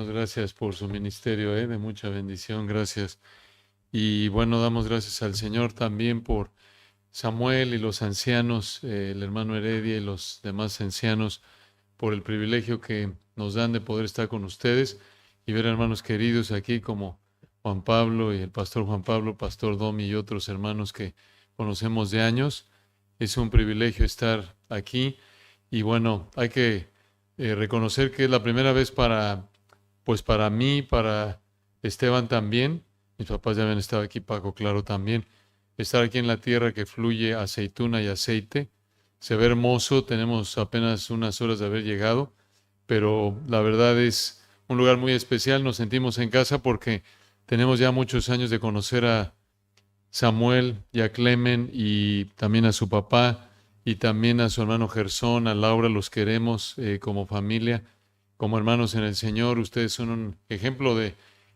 Gracias por su ministerio, de mucha bendición, gracias. Y bueno, damos gracias al Señor también por Samuel y los ancianos, el hermano Heredia y los demás ancianos, por el privilegio que nos dan de poder estar con ustedes y ver hermanos queridos aquí como Juan Pablo y el pastor Juan Pablo, pastor Domi y otros hermanos que conocemos de años. Es un privilegio estar aquí y bueno, hay que reconocer que es la primera vez para mí, para Esteban también. Mis papás ya habían estado aquí, Paco, claro, también. Estar aquí en la tierra que fluye aceituna y aceite. Se ve hermoso, tenemos apenas unas horas de haber llegado, pero la verdad es un lugar muy especial. Nos sentimos en casa porque tenemos ya muchos años de conocer a Samuel y a Clemen y también a su papá y también a su hermano Gersón, a Laura, los queremos como familia, como hermanos en el Señor. Ustedes son un ejemplo de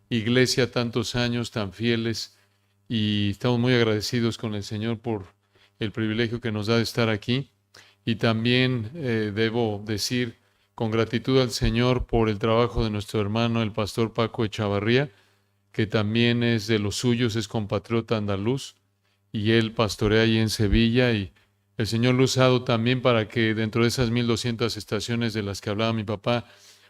iglesia, tantos años tan fieles y estamos muy agradecidos con el Señor por el privilegio que nos da de estar aquí. Y también debo decir con gratitud al Señor por el trabajo de nuestro hermano, el pastor Paco Echavarría, que también es de los suyos, es compatriota andaluz, y él pastorea ahí en Sevilla, y el Señor lo ha usado también para que dentro de esas 1,200 estaciones de las que hablaba mi papá,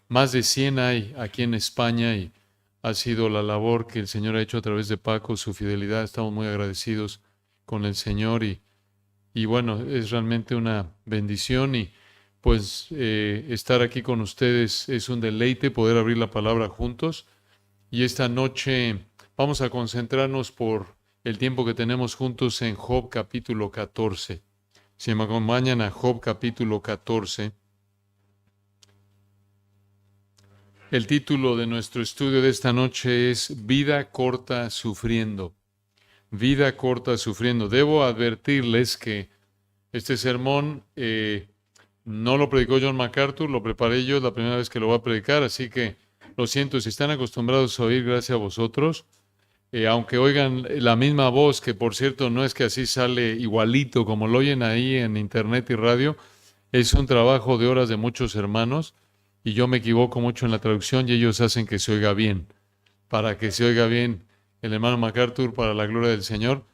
más de 100 hay aquí en España, y ha sido la labor que el Señor ha hecho a través de Paco, su fidelidad. Estamos muy agradecidos con el Señor, y bueno, es realmente una bendición, y pues estar aquí con ustedes es un deleite poder abrir la palabra juntos. Y esta noche vamos a concentrarnos por el tiempo que tenemos juntos en Job capítulo 14. Si me acompañan a Job capítulo 14, el título de nuestro estudio de esta noche es Vida corta sufriendo. Vida corta sufriendo. Debo advertirles que este sermón no lo predicó John MacArthur, lo preparé yo, es la primera vez que lo voy a predicar, así que lo siento si están acostumbrados a oír, gracias a vosotros. Aunque oigan la misma voz, que por cierto no es que así sale igualito como lo oyen ahí en internet y radio, es un trabajo de horas de muchos hermanos y yo me equivoco mucho en la traducción y ellos hacen que se oiga bien, para que se oiga bien el hermano MacArthur para la gloria del Señor.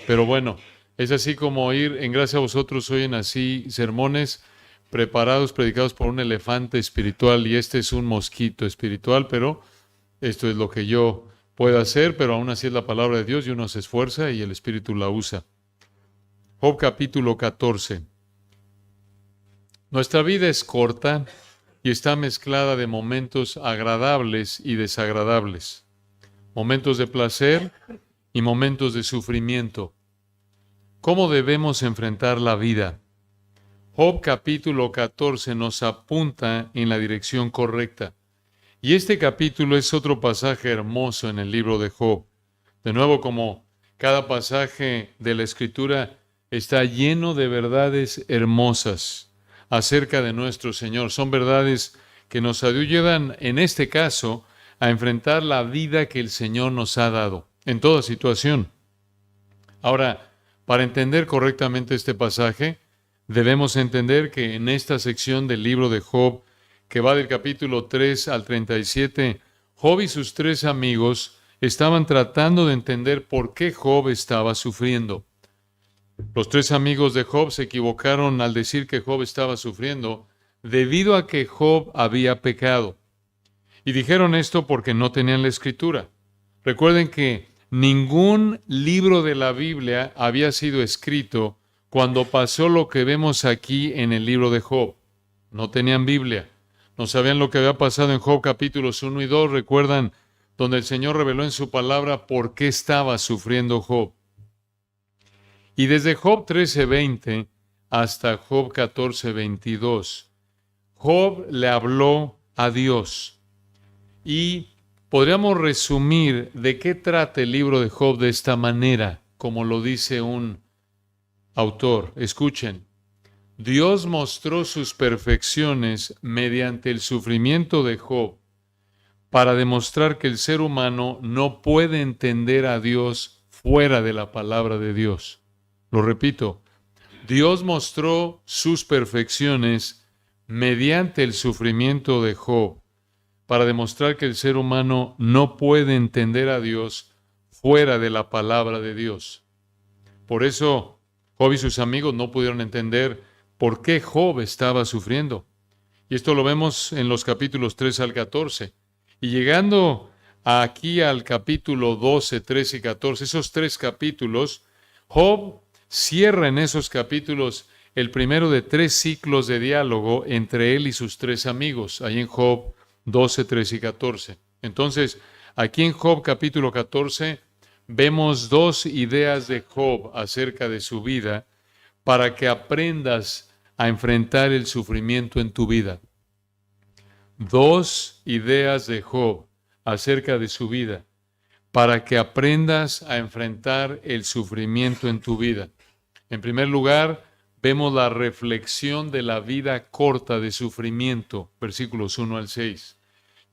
Pero bueno, es así como oír, en gracia a vosotros oyen así sermones preparados, predicados por un elefante espiritual, y este es un mosquito espiritual, pero esto es lo que yo puedo hacer, pero aún así es la palabra de Dios y uno se esfuerza y el Espíritu la usa. Job capítulo 14. Nuestra vida es corta y está mezclada de momentos agradables y desagradables, momentos de placer y momentos de sufrimiento. ¿Cómo debemos enfrentar la vida? Job capítulo 14 nos apunta en la dirección correcta. Y este capítulo es otro pasaje hermoso en el libro de Job. De nuevo, como cada pasaje de la Escritura está lleno de verdades hermosas acerca de nuestro Señor. Son verdades que nos ayudan, en este caso, a enfrentar la vida que el Señor nos ha dado en toda situación. Ahora, para entender correctamente este pasaje, debemos entender que en esta sección del libro de Job, que va del capítulo 3 al 37, Job y sus tres amigos estaban tratando de entender por qué Job estaba sufriendo. Los tres amigos de Job se equivocaron al decir que Job estaba sufriendo debido a que Job había pecado. Y dijeron esto porque no tenían la escritura. Recuerden que ningún libro de la Biblia había sido escrito cuando pasó lo que vemos aquí en el libro de Job. No tenían Biblia. No sabían lo que había pasado en Job capítulos 1 y 2. Recuerdan donde el Señor reveló en su palabra por qué estaba sufriendo Job. Y desde Job 13:20 hasta Job 14:22, Job le habló a Dios. Y podríamos resumir de qué trata el libro de Job de esta manera, como lo dice un autor. Escuchen. Dios mostró sus perfecciones mediante el sufrimiento de Job para demostrar que el ser humano no puede entender a Dios fuera de la palabra de Dios. Lo repito, Dios mostró sus perfecciones mediante el sufrimiento de Job para demostrar que el ser humano no puede entender a Dios fuera de la palabra de Dios. Por eso Job y sus amigos no pudieron entender por qué Job estaba sufriendo. Y esto lo vemos en los capítulos 3 al 14. Y llegando aquí al capítulo 12, 13 y 14, esos 3 capítulos, Job cierra en esos capítulos el primero de 3 ciclos de diálogo entre él y sus 3 amigos, ahí en Job 12, 13 y 14. Entonces, aquí en Job capítulo 14, vemos 2 ideas de Job acerca de su vida para que aprendas a enfrentar el sufrimiento en tu vida. 2 ideas de Job acerca de su vida para que aprendas a enfrentar el sufrimiento en tu vida. En primer lugar, vemos la reflexión de la vida corta de sufrimiento, versículos 1 al 6.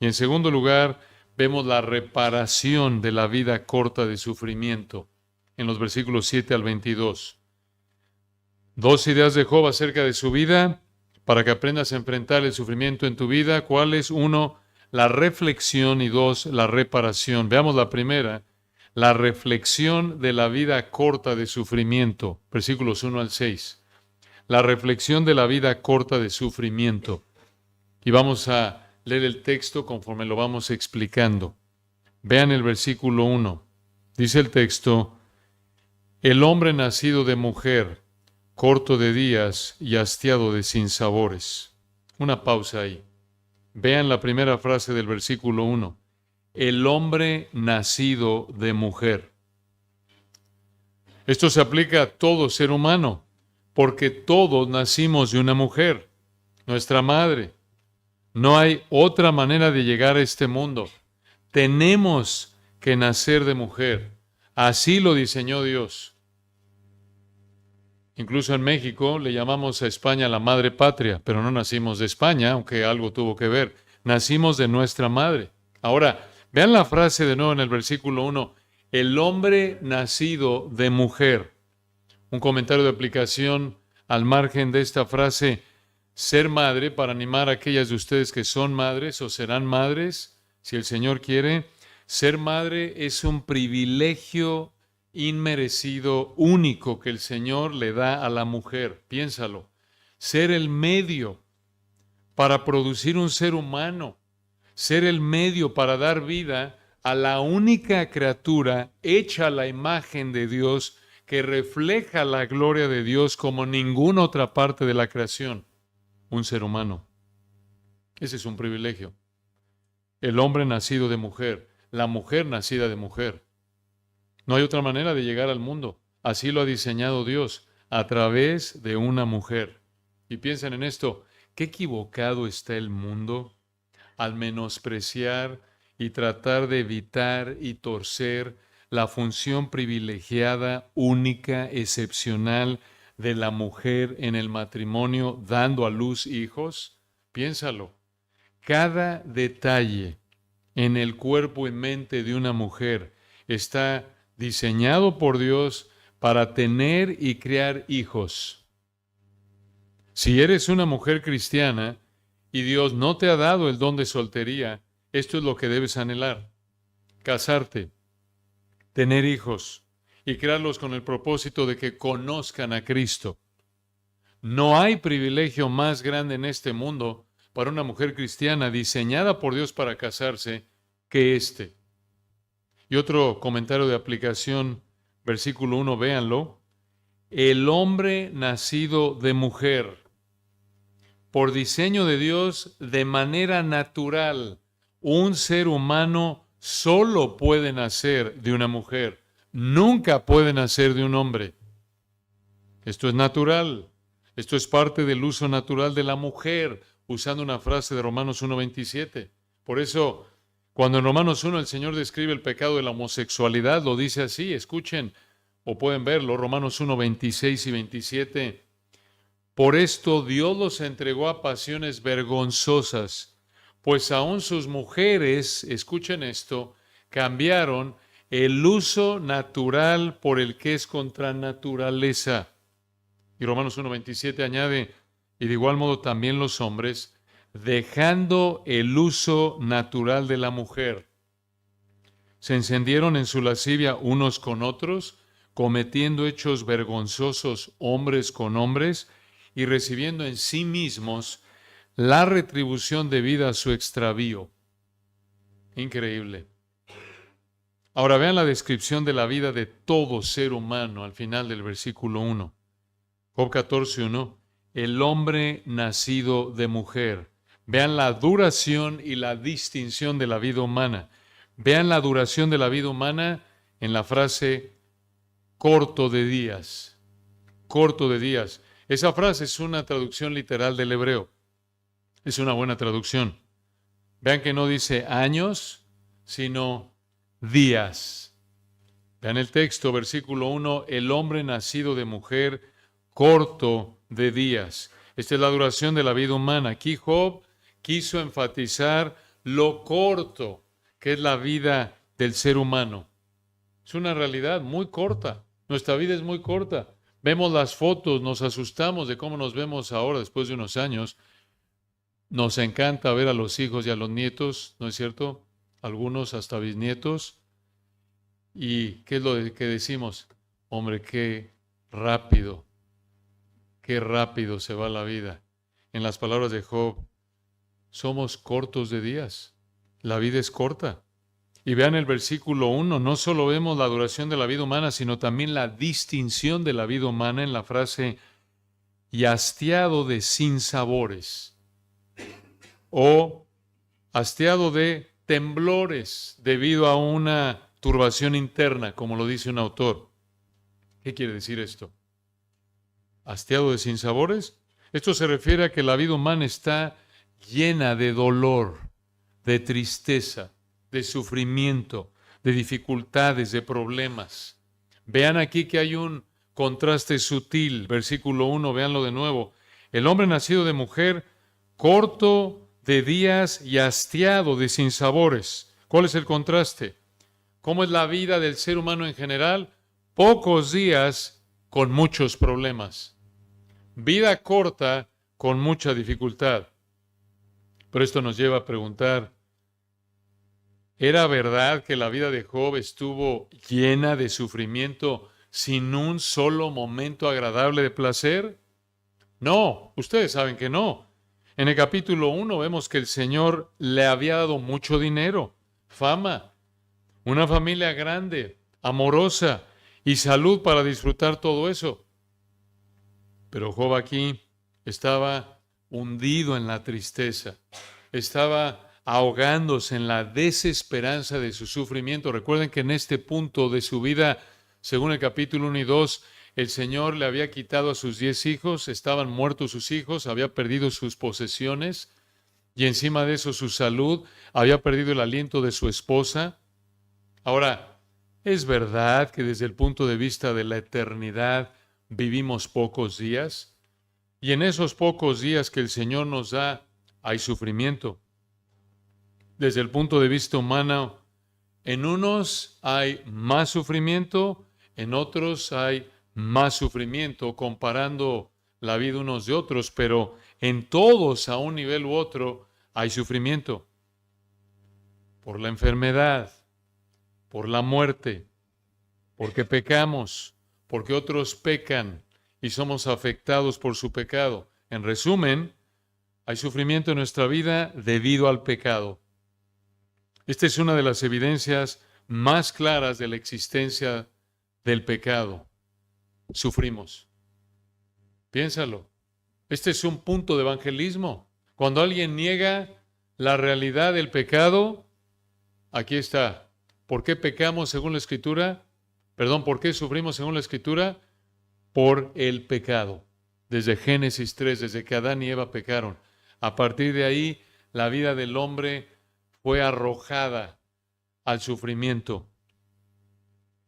Y en segundo lugar, vemos la reparación de la vida corta de sufrimiento, en los versículos 7 al 22. 2 ideas de Job acerca de su vida, para que aprendas a enfrentar el sufrimiento en tu vida. ¿Cuál es? 1, la reflexión, y 2, la reparación. Veamos la primera, la reflexión de la vida corta de sufrimiento, versículos 1 al 6. La reflexión de la vida corta de sufrimiento. Y vamos a leer el texto conforme lo vamos explicando. Vean el versículo 1. Dice el texto: el hombre nacido de mujer, corto de días y hastiado de sinsabores. Una pausa ahí. Vean la primera frase del versículo 1. El hombre nacido de mujer. Esto se aplica a todo ser humano, porque todos nacimos de una mujer, nuestra madre. No hay otra manera de llegar a este mundo. Tenemos que nacer de mujer. Así lo diseñó Dios. Incluso en México le llamamos a España la madre patria, pero no nacimos de España, aunque algo tuvo que ver. Nacimos de nuestra madre. Ahora, vean la frase de nuevo en el versículo 1. El hombre nacido de mujer. Un comentario de aplicación al margen de esta frase: ser madre, para animar a aquellas de ustedes que son madres o serán madres, si el Señor quiere. Ser madre es un privilegio inmerecido, único, que el Señor le da a la mujer. Piénsalo. Ser el medio para producir un ser humano, ser el medio para dar vida a la única criatura hecha a la imagen de Dios, que refleja la gloria de Dios como ninguna otra parte de la creación. Un ser humano. Ese es un privilegio. El hombre nacido de mujer, la mujer nacida de mujer. No hay otra manera de llegar al mundo. Así lo ha diseñado Dios, a través de una mujer. Y piensen en esto: qué equivocado está el mundo al menospreciar y tratar de evitar y torcer la función privilegiada, única, excepcional de la mujer en el matrimonio, dando a luz hijos. Piénsalo. Cada detalle en el cuerpo y mente de una mujer está diseñado por Dios para tener y criar hijos. Si eres una mujer cristiana y Dios no te ha dado el don de soltería, esto es lo que debes anhelar: casarte, tener hijos y criarlos con el propósito de que conozcan a Cristo. No hay privilegio más grande en este mundo para una mujer cristiana diseñada por Dios para casarse que este. Y otro comentario de aplicación, versículo 1, véanlo. El hombre nacido de mujer, por diseño de Dios, de manera natural. Un ser humano solo puede nacer de una mujer. Nunca puede nacer de un hombre. Esto es natural. Esto es parte del uso natural de la mujer, usando una frase de Romanos 1:27. Por eso, cuando en Romanos 1 el Señor describe el pecado de la homosexualidad, lo dice así. Escuchen, o pueden verlo, Romanos 1:26 y 27. Por esto Dios los entregó a pasiones vergonzosas, pues aún sus mujeres, escuchen esto, cambiaron el uso natural por el que es contra naturaleza. Y Romanos 1:27 añade: y de igual modo también los hombres, dejando el uso natural de la mujer. Se encendieron en su lascivia unos con otros, cometiendo hechos vergonzosos hombres con hombres y recibiendo en sí mismos la retribución debida a su extravío. Increíble. Ahora vean la descripción de la vida de todo ser humano al final del versículo 1. Job 14:1. El hombre nacido de mujer. Vean la duración y la distinción de la vida humana. Vean la duración de la vida humana en la frase corto de días. Corto de días. Esa frase es una traducción literal del hebreo. Es una buena traducción. Vean que no dice años, sino días. Vean el texto, versículo 1, el hombre nacido de mujer, corto de días. Esta es la duración de la vida humana. Aquí Job quiso enfatizar lo corto que es la vida del ser humano. Es una realidad muy corta. Nuestra vida es muy corta. Vemos las fotos, nos asustamos de cómo nos vemos ahora después de unos años. Nos encanta ver a los hijos y a los nietos, ¿no es cierto? Algunos hasta bisnietos. ¿Y qué es lo que decimos? Hombre, qué rápido se va la vida. En las palabras de Job, somos cortos de días. La vida es corta. Y vean el versículo 1, no solo vemos la duración de la vida humana, sino también la distinción de la vida humana en la frase y hastiado de sinsabores o hastiado de temblores debido a una turbación interna, como lo dice un autor. ¿Qué quiere decir esto? ¿Hastiado de sinsabores? Esto se refiere a que la vida humana está llena de dolor, de tristeza, de sufrimiento, de dificultades, de problemas. Vean aquí que hay un contraste sutil. Versículo 1, véanlo de nuevo. El hombre nacido de mujer, corto de días y hastiado de sinsabores. ¿Cuál es el contraste? ¿Cómo es la vida del ser humano en general? Pocos días con muchos problemas. Vida corta con mucha dificultad. Pero esto nos lleva a preguntar, ¿era verdad que la vida de Job estuvo llena de sufrimiento sin un solo momento agradable de placer? No, ustedes saben que no. En el capítulo 1 vemos que el Señor le había dado mucho dinero, fama, una familia grande, amorosa y salud para disfrutar todo eso. Pero Job aquí estaba hundido en la tristeza, estaba ahogándose en la desesperanza de su sufrimiento. Recuerden que en este punto de su vida, según el capítulo 1 y 2, el Señor le había quitado a sus 10 hijos, estaban muertos sus hijos, había perdido sus posesiones y encima de eso su salud, había perdido el aliento de su esposa. Ahora, es verdad que desde el punto de vista de la eternidad vivimos pocos días y en esos pocos días que el Señor nos da hay sufrimiento. Desde el punto de vista humano, en unos hay más sufrimiento, en otros hay más sufrimiento, comparando la vida unos de otros, pero en todos, a un nivel u otro, hay sufrimiento. Por la enfermedad, por la muerte, porque pecamos, porque otros pecan y somos afectados por su pecado. En resumen, hay sufrimiento en nuestra vida debido al pecado. Esta es una de las evidencias más claras de la existencia del pecado. Sufrimos. Piénsalo. Este es un punto de evangelismo. Cuando alguien niega la realidad del pecado, aquí está. ¿Por qué pecamos según la Escritura? ¿Por qué sufrimos según la Escritura? Por el pecado. Desde Génesis 3, desde que Adán y Eva pecaron. A partir de ahí, la vida del hombre fue arrojada al sufrimiento.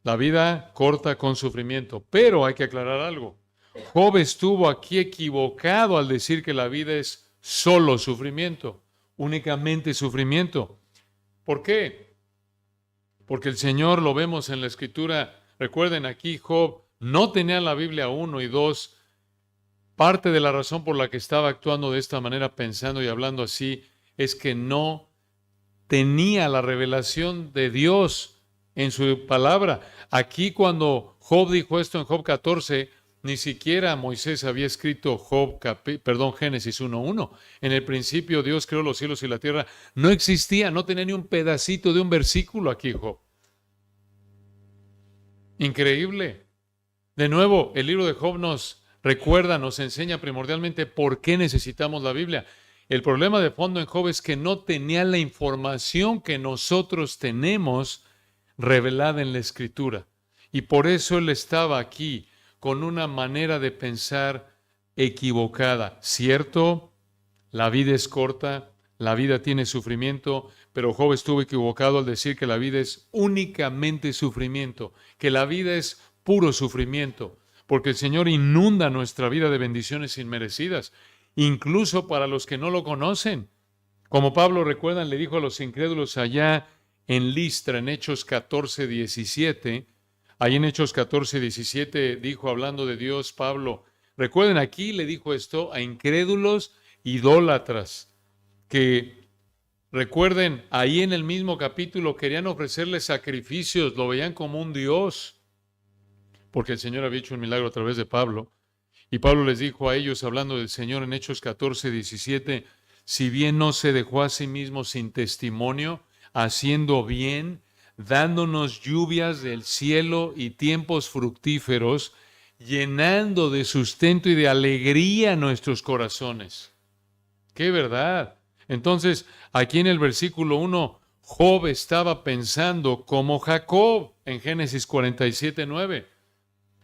La vida corta con sufrimiento. Pero hay que aclarar algo. Job estuvo aquí equivocado al decir que la vida es solo sufrimiento, únicamente sufrimiento. ¿Por qué? Porque el Señor, lo vemos en la Escritura. Recuerden, aquí Job no tenía la Biblia 1 y 2 parte de la razón por la que estaba actuando de esta manera, pensando y hablando así, es que no tenía la revelación de Dios en su palabra. Aquí cuando Job dijo esto en Job 14, ni siquiera Moisés había escrito Génesis 1:1. En el principio Dios creó los cielos y la tierra. No existía, no tenía ni un pedacito de un versículo aquí, Job. Increíble. De nuevo, el libro de Job nos recuerda, nos enseña primordialmente por qué necesitamos la Biblia. El problema de fondo en Job es que no tenía la información que nosotros tenemos revelada en la Escritura. Y por eso él estaba aquí con una manera de pensar equivocada. Cierto, la vida es corta, la vida tiene sufrimiento, pero Job estuvo equivocado al decir que la vida es únicamente sufrimiento, que la vida es puro sufrimiento, porque el Señor inunda nuestra vida de bendiciones inmerecidas, incluso para los que no lo conocen. Como Pablo, recuerdan, le dijo a los incrédulos allá en Listra, en Hechos 14:17, ahí en Hechos 14:17 dijo, hablando de Dios, Pablo, recuerden, aquí le dijo esto a incrédulos idólatras, que recuerden, ahí en el mismo capítulo querían ofrecerle sacrificios, lo veían como un Dios, porque el Señor había hecho un milagro a través de Pablo. Y Pablo les dijo a ellos, hablando del Señor en Hechos 14:17, si bien no se dejó a sí mismo sin testimonio, haciendo bien, dándonos lluvias del cielo y tiempos fructíferos, llenando de sustento y de alegría nuestros corazones. ¡Qué verdad! Entonces, aquí en el versículo 1, Job estaba pensando como Jacob en Génesis 47:9.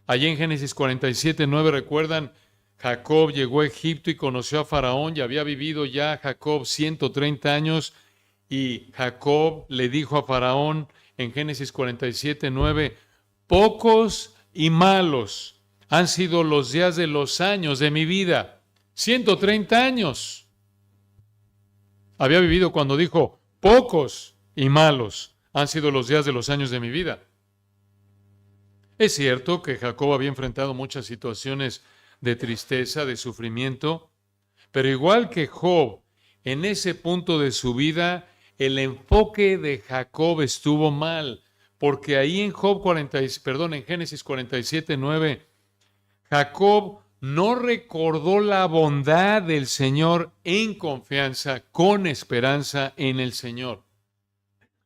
Allí en Génesis 47:9, recuerdan, Jacob llegó a Egipto y conoció a Faraón y había vivido ya Jacob 130 años y Jacob le dijo a Faraón en Génesis 47:9, pocos y malos han sido los días de los años de mi vida. 130 años. Había vivido cuando dijo, pocos y malos han sido los días de los años de mi vida. Es cierto que Jacob había enfrentado muchas situaciones de tristeza, de sufrimiento, pero igual que Job, en ese punto de su vida, el enfoque de Jacob estuvo mal, porque ahí en en Génesis 47:9, Jacob no recordó la bondad del Señor en confianza, con esperanza en el Señor.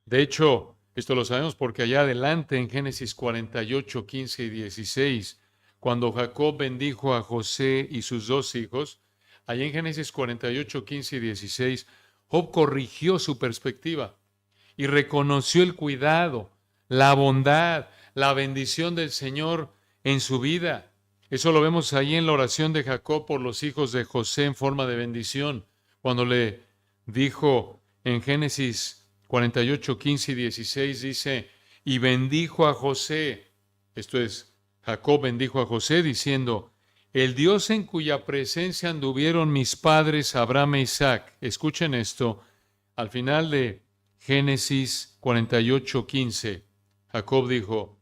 De hecho, esto lo sabemos porque allá adelante en Génesis 48:15 y 16, cuando Jacob bendijo a José y sus dos hijos, allá en Génesis 48:15 y 16, Job corrigió su perspectiva y reconoció el cuidado, la bondad, la bendición del Señor en su vida. Eso lo vemos ahí en la oración de Jacob por los hijos de José en forma de bendición, cuando le dijo en Génesis 48:15 y 16, dice, y bendijo a José, esto es, Jacob bendijo a José diciendo, el Dios en cuya presencia anduvieron mis padres Abraham e Isaac. Escuchen esto, al final de Génesis 48:15, Jacob dijo,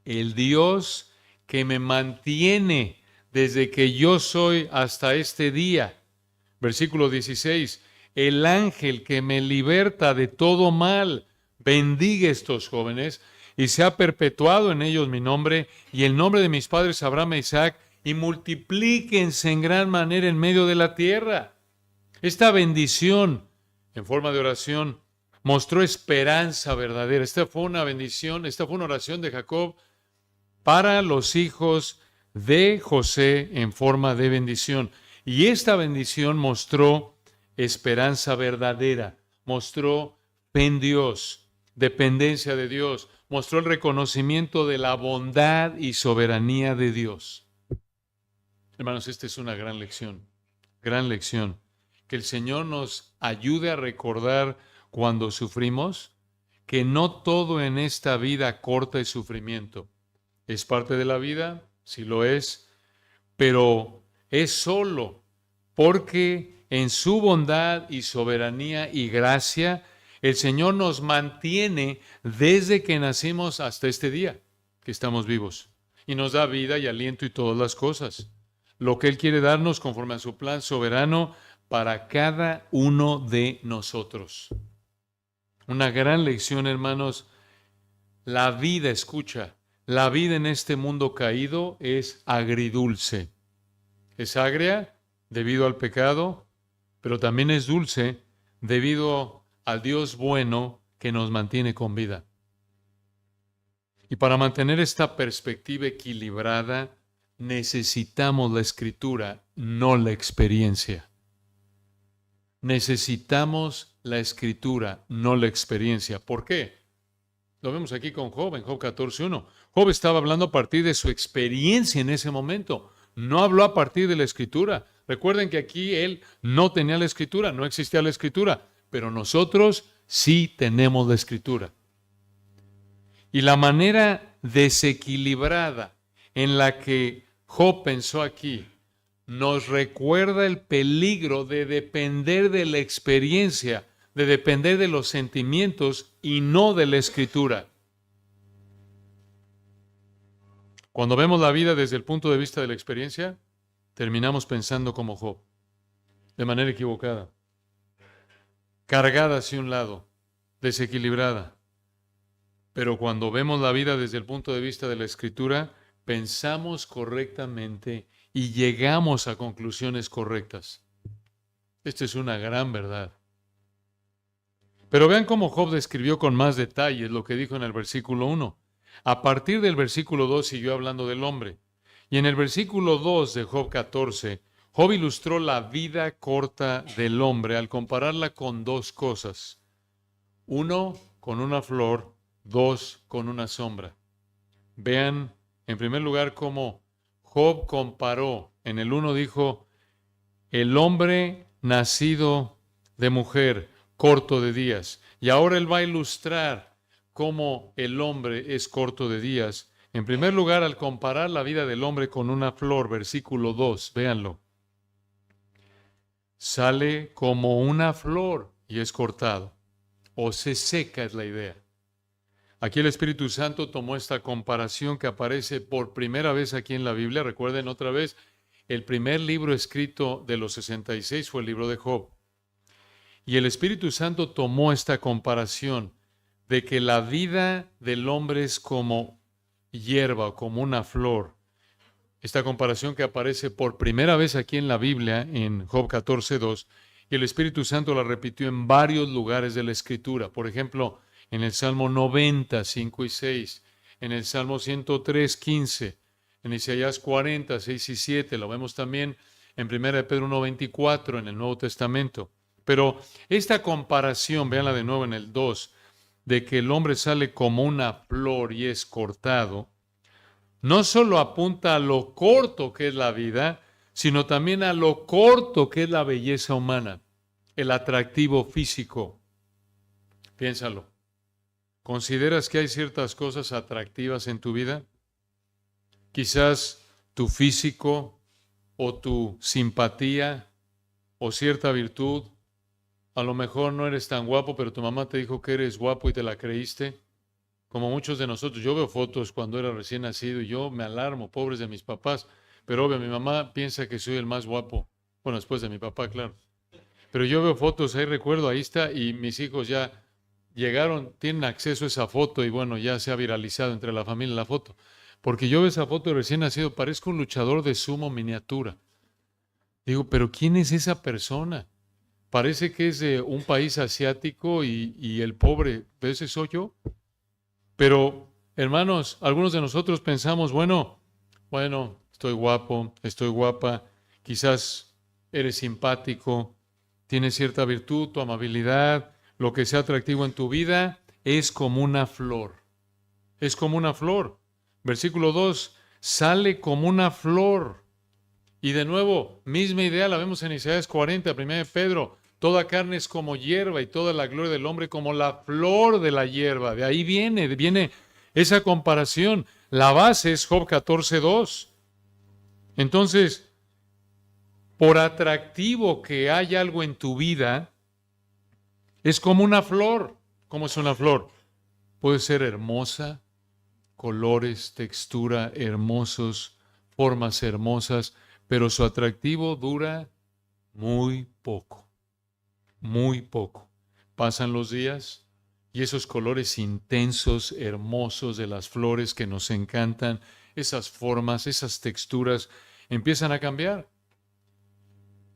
el Dios que me mantiene desde que yo soy hasta este día. Versículo 16, el ángel que me liberta de todo mal, bendiga estos jóvenes, y se ha perpetuado en ellos mi nombre, y el nombre de mis padres Abraham e Isaac, y multiplíquense en gran manera en medio de la tierra. Esta bendición, en forma de oración, mostró esperanza verdadera. Esta fue una bendición, esta fue una oración de Jacob para los hijos de José en forma de bendición. Y esta bendición mostró esperanza verdadera, mostró fe en Dios, dependencia de Dios, mostró el reconocimiento de la bondad y soberanía de Dios. Hermanos, esta es una gran lección, que el Señor nos ayude a recordar cuando sufrimos que no todo en esta vida corta es sufrimiento. ¿Es parte de la vida? Sí lo es, pero es solo porque en su bondad y soberanía y gracia, el Señor nos mantiene desde que nacimos hasta este día que estamos vivos y nos da vida y aliento y todas las cosas. lo que Él quiere darnos conforme a su plan soberano para cada uno de nosotros. Una gran lección, hermanos. La vida, escucha, la vida en este mundo caído es agridulce. Es agria debido al pecado, pero también es dulce debido al Dios bueno que nos mantiene con vida. Y para mantener esta perspectiva equilibrada, necesitamos la Escritura, no la experiencia. Necesitamos la Escritura, no la experiencia. ¿Por qué? Lo vemos aquí con Job, en Job 14:1. Job estaba hablando a partir de su experiencia en ese momento. No habló a partir de la Escritura. Recuerden que aquí él no tenía la Escritura, no existía la Escritura, pero nosotros sí tenemos la Escritura. Y la manera desequilibrada en la que Job pensó aquí nos recuerda el peligro de depender de la experiencia, de depender de los sentimientos y no de la Escritura. Cuando vemos la vida desde el punto de vista de la experiencia, terminamos pensando como Job, de manera equivocada, cargada hacia un lado, desequilibrada. Pero cuando vemos la vida desde el punto de vista de la Escritura, pensamos correctamente y llegamos a conclusiones correctas. Esta es una gran verdad. Pero vean cómo Job describió con más detalles lo que dijo en el versículo 1. A partir del versículo 2 siguió hablando del hombre. Y en el versículo 2 de Job 14, Job ilustró la vida corta del hombre al compararla con dos cosas. Uno, con una flor. Dos, con una sombra. Vean, en primer lugar, cómo Job comparó. En el 1 dijo, el hombre nacido de mujer, corto de días. Y ahora él va a ilustrar cómo el hombre es corto de días. En primer lugar, al comparar la vida del hombre con una flor, versículo 2, véanlo. Sale como una flor y es cortado. O se seca es la idea. Aquí el Espíritu Santo tomó esta comparación que aparece por primera vez aquí en la Biblia. Recuerden otra vez, el primer libro escrito de los 66 fue el libro de Job. Y el Espíritu Santo tomó esta comparación de que la vida del hombre es como hierba, como una flor. Esta comparación que aparece por primera vez aquí en la Biblia, en Job 14:2, y el Espíritu Santo la repitió en varios lugares de la Escritura. Por ejemplo, en el Salmo 90, 5 y 6, en el Salmo 103, 15, en Isaías 40, 6 y 7, lo vemos también en 1 Pedro 1:24, en el Nuevo Testamento. Pero esta comparación, véanla de nuevo en el 2, de que el hombre sale como una flor y es cortado, no solo apunta a lo corto que es la vida, sino también a lo corto que es la belleza humana, el atractivo físico. Piénsalo. ¿Consideras que hay ciertas cosas atractivas en tu vida? Quizás tu físico o tu simpatía o cierta virtud. A lo mejor no eres tan guapo, pero tu mamá te dijo que eres guapo y te la creíste. Como muchos de nosotros, yo veo fotos cuando era recién nacido y yo me alarmo, pobres de mis papás. Pero obvio, mi mamá piensa que soy el más guapo. Bueno, después de mi papá, claro. Pero yo veo fotos, ahí recuerdo, ahí está, y mis hijos ya llegaron, tienen acceso a esa foto y bueno, ya se ha viralizado entre la familia la foto. Porque yo veo esa foto de recién nacido, parezco un luchador de sumo miniatura. Digo, pero ¿quién es esa persona? Parece que es de un país asiático y el pobre, ¿ese soy yo? Pero, hermanos, algunos de nosotros pensamos, bueno, estoy guapo, estoy guapa, quizás eres simpático, tienes cierta virtud, tu amabilidad, lo que sea atractivo en tu vida, es como una flor. Es como una flor. Versículo 2, sale como una flor. Y de nuevo, misma idea la vemos en Isaías 40, 1 de Pedro. Toda carne es como hierba y toda la gloria del hombre como la flor de la hierba. De ahí viene esa comparación. La base es Job 14:2. Entonces, por atractivo que haya algo en tu vida, es como una flor. ¿Cómo es una flor? Puede ser hermosa, colores, textura hermosos, formas hermosas, pero su atractivo dura muy poco, muy poco. Pasan los días y esos colores intensos, hermosos de las flores que nos encantan, esas formas, esas texturas, empiezan a cambiar.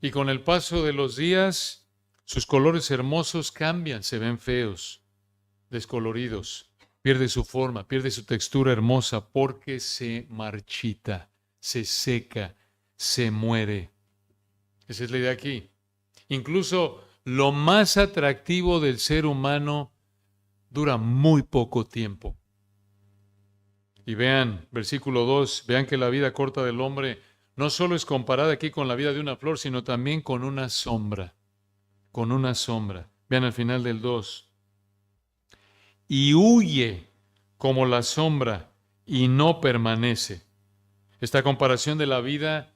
Y con el paso de los días, sus colores hermosos cambian, se ven feos, descoloridos, pierde su forma, pierde su textura hermosa porque se marchita, se seca, se muere. Esa es la idea aquí. Incluso lo más atractivo del ser humano dura muy poco tiempo. Y vean, versículo 2, vean que la vida corta del hombre no solo es comparada aquí con la vida de una flor, sino también con una sombra. Con una sombra. Vean al final del 2. Y huye como la sombra y no permanece. Esta comparación de la vida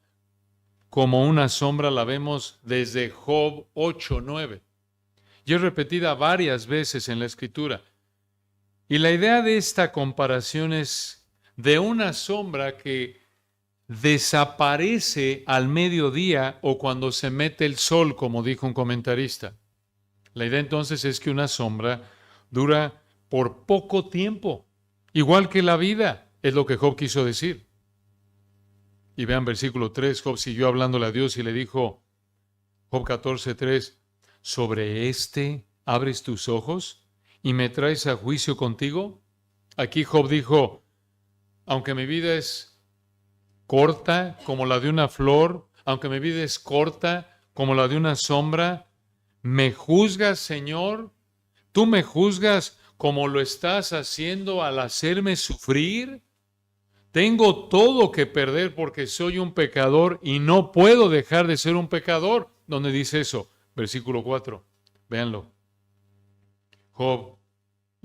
como una sombra la vemos desde Job 8:9. Y es repetida varias veces en la Escritura. Y la idea de esta comparación es de una sombra que desaparece al mediodía o cuando se mete el sol, como dijo un comentarista. La idea entonces es que una sombra dura por poco tiempo, igual que la vida, es lo que Job quiso decir. Y vean versículo 3, Job siguió hablándole a Dios y le dijo, Job 14:3, ¿sobre este abres tus ojos y me traes a juicio contigo? Aquí Job dijo, aunque mi vida es corta como la de una flor, aunque mi vida es corta como la de una sombra, ¿me juzgas, Señor? ¿Tú me juzgas como lo estás haciendo al hacerme sufrir? Tengo todo que perder porque soy un pecador y no puedo dejar de ser un pecador. ¿Dónde dice eso? Versículo 4. Véanlo. Job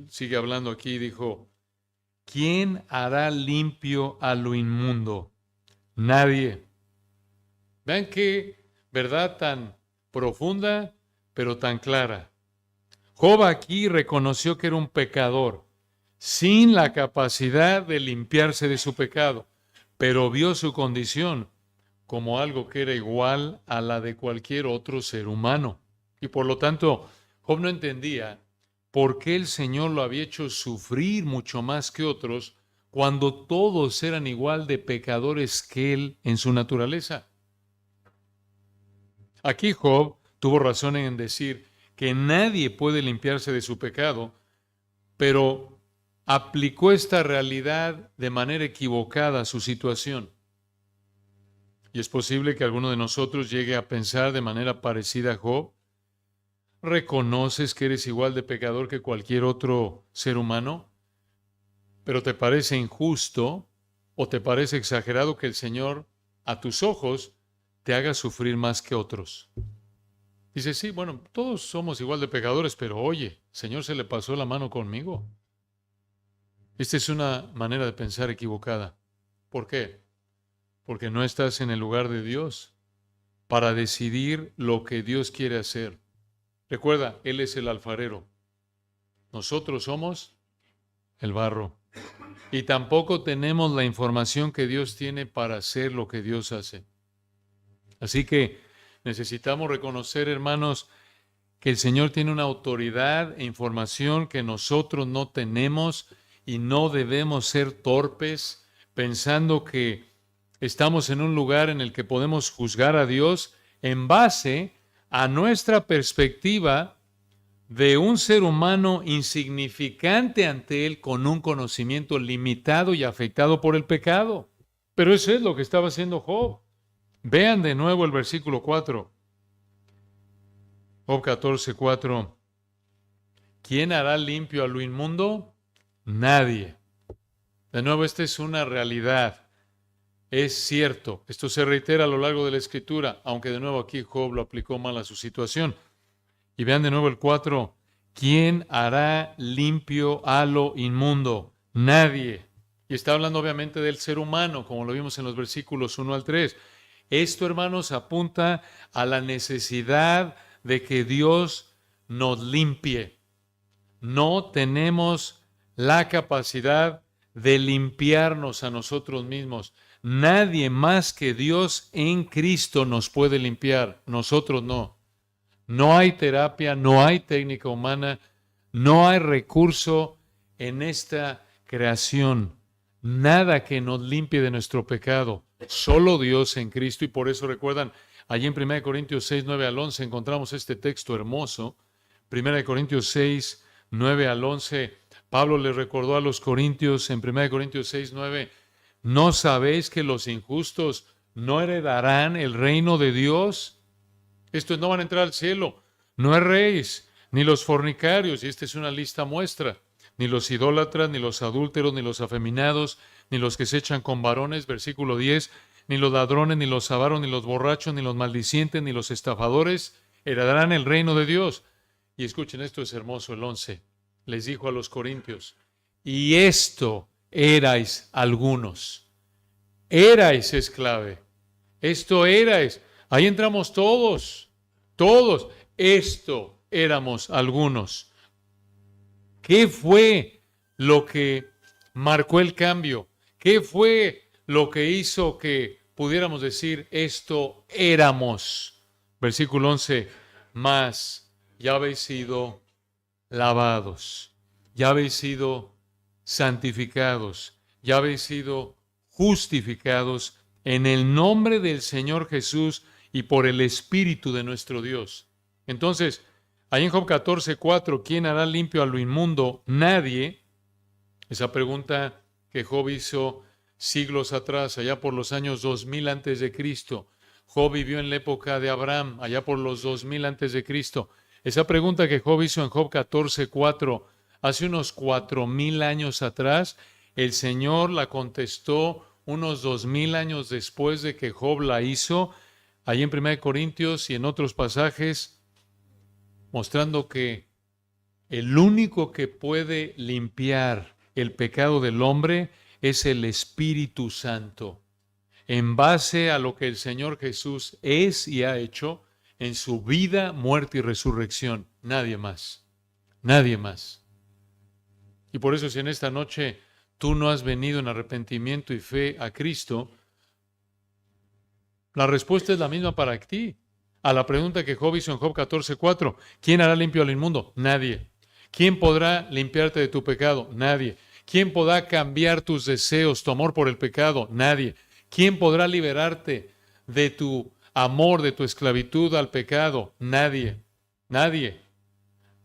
sigue hablando aquí y dijo, ¿quién hará limpio a lo inmundo? Nadie. Vean qué verdad tan profunda, pero tan clara. Job aquí reconoció que era un pecador, sin la capacidad de limpiarse de su pecado, pero vio su condición como algo que era igual a la de cualquier otro ser humano. Y por lo tanto, Job no entendía por qué el Señor lo había hecho sufrir mucho más que otros cuando todos eran igual de pecadores que él en su naturaleza. Aquí Job tuvo razón en decir que nadie puede limpiarse de su pecado, pero aplicó esta realidad de manera equivocada a su situación. Y es posible que alguno de nosotros llegue a pensar de manera parecida a Job. ¿Reconoces que eres igual de pecador que cualquier otro ser humano? ¿Pero te parece injusto o te parece exagerado que el Señor, a tus ojos, te haga sufrir más que otros? Dice, sí, bueno, todos somos igual de pecadores, pero oye, Señor se le pasó la mano conmigo. Esta es una manera de pensar equivocada. ¿Por qué? Porque no estás en el lugar de Dios para decidir lo que Dios quiere hacer. Recuerda, Él es el alfarero. Nosotros somos el barro. Y tampoco tenemos la información que Dios tiene para hacer lo que Dios hace. Así que necesitamos reconocer, hermanos, que el Señor tiene una autoridad e información que nosotros no tenemos y no debemos ser torpes pensando que estamos en un lugar en el que podemos juzgar a Dios en base a nuestra perspectiva de un ser humano insignificante ante Él con un conocimiento limitado y afectado por el pecado. Pero eso es lo que estaba haciendo Job. Vean de nuevo el versículo 4. Job 14:4. ¿Quién hará limpio a lo inmundo? Nadie. De nuevo, esta es una realidad. Es cierto. Esto se reitera a lo largo de la Escritura, aunque de nuevo aquí Job lo aplicó mal a su situación. Y vean de nuevo el 4. ¿Quién hará limpio a lo inmundo? Nadie. Y está hablando obviamente del ser humano, como lo vimos en los versículos 1 al 3. Esto, hermanos, apunta a la necesidad de que Dios nos limpie. No tenemos la capacidad de limpiarnos a nosotros mismos. Nadie más que Dios en Cristo nos puede limpiar, nosotros no. No hay terapia, no hay técnica humana, no hay recurso en esta creación. Nada que nos limpie de nuestro pecado. Solo Dios en Cristo. Y por eso recuerdan, allí en 1 Corintios 6, 9 al 11 encontramos este texto hermoso. 1 Corintios 6, 9 al 11. Pablo le recordó a los corintios en 1 Corintios 6, 9. ¿No sabéis que los injustos no heredarán el reino de Dios? Estos no van a entrar al cielo. No erréis, ni los fornicarios, y esta es una lista muestra, ni los idólatras, ni los adúlteros, ni los afeminados, ni los que se echan con varones, versículo 10, ni los ladrones, ni los avaros, ni los borrachos, ni los maldicientes, ni los estafadores, heredarán el reino de Dios. Y escuchen, esto es hermoso, el 11. Les dijo a los corintios, y esto erais algunos. Erais es clave. Esto erais. Ahí entramos todos. Esto éramos algunos. ¿Qué fue lo que marcó el cambio? ¿Qué fue lo que hizo que pudiéramos decir esto éramos? Versículo 11. Mas ya habéis sido lavados, ya habéis sido santificados, ya habéis sido justificados en el nombre del Señor Jesús y por el Espíritu de nuestro Dios. Entonces, ahí en Job 14:4, ¿quién hará limpio a lo inmundo? Nadie. Esa pregunta que Job hizo siglos atrás, allá por los años 2000 antes de Cristo. Job vivió en la época de Abraham, allá por los 2000 antes de Cristo. Esa pregunta que Job hizo en Job 14:4, hace unos 4000 años atrás, el Señor la contestó unos 2000 años después de que Job la hizo, ahí en 1 Corintios y en otros pasajes, mostrando que el único que puede limpiar el pecado del hombre es el Espíritu Santo, en base a lo que el Señor Jesús es y ha hecho en su vida, muerte y resurrección. Nadie más. Nadie más. Y por eso si en esta noche tú no has venido en arrepentimiento y fe a Cristo, la respuesta es la misma para ti. A la pregunta que Job hizo en Job 14:4, ¿quién hará limpio al inmundo? Nadie. ¿Quién podrá limpiarte de tu pecado? Nadie. ¿Quién podrá cambiar tus deseos, tu amor por el pecado? Nadie. ¿Quién podrá liberarte de tu amor, de tu esclavitud al pecado? Nadie. Nadie.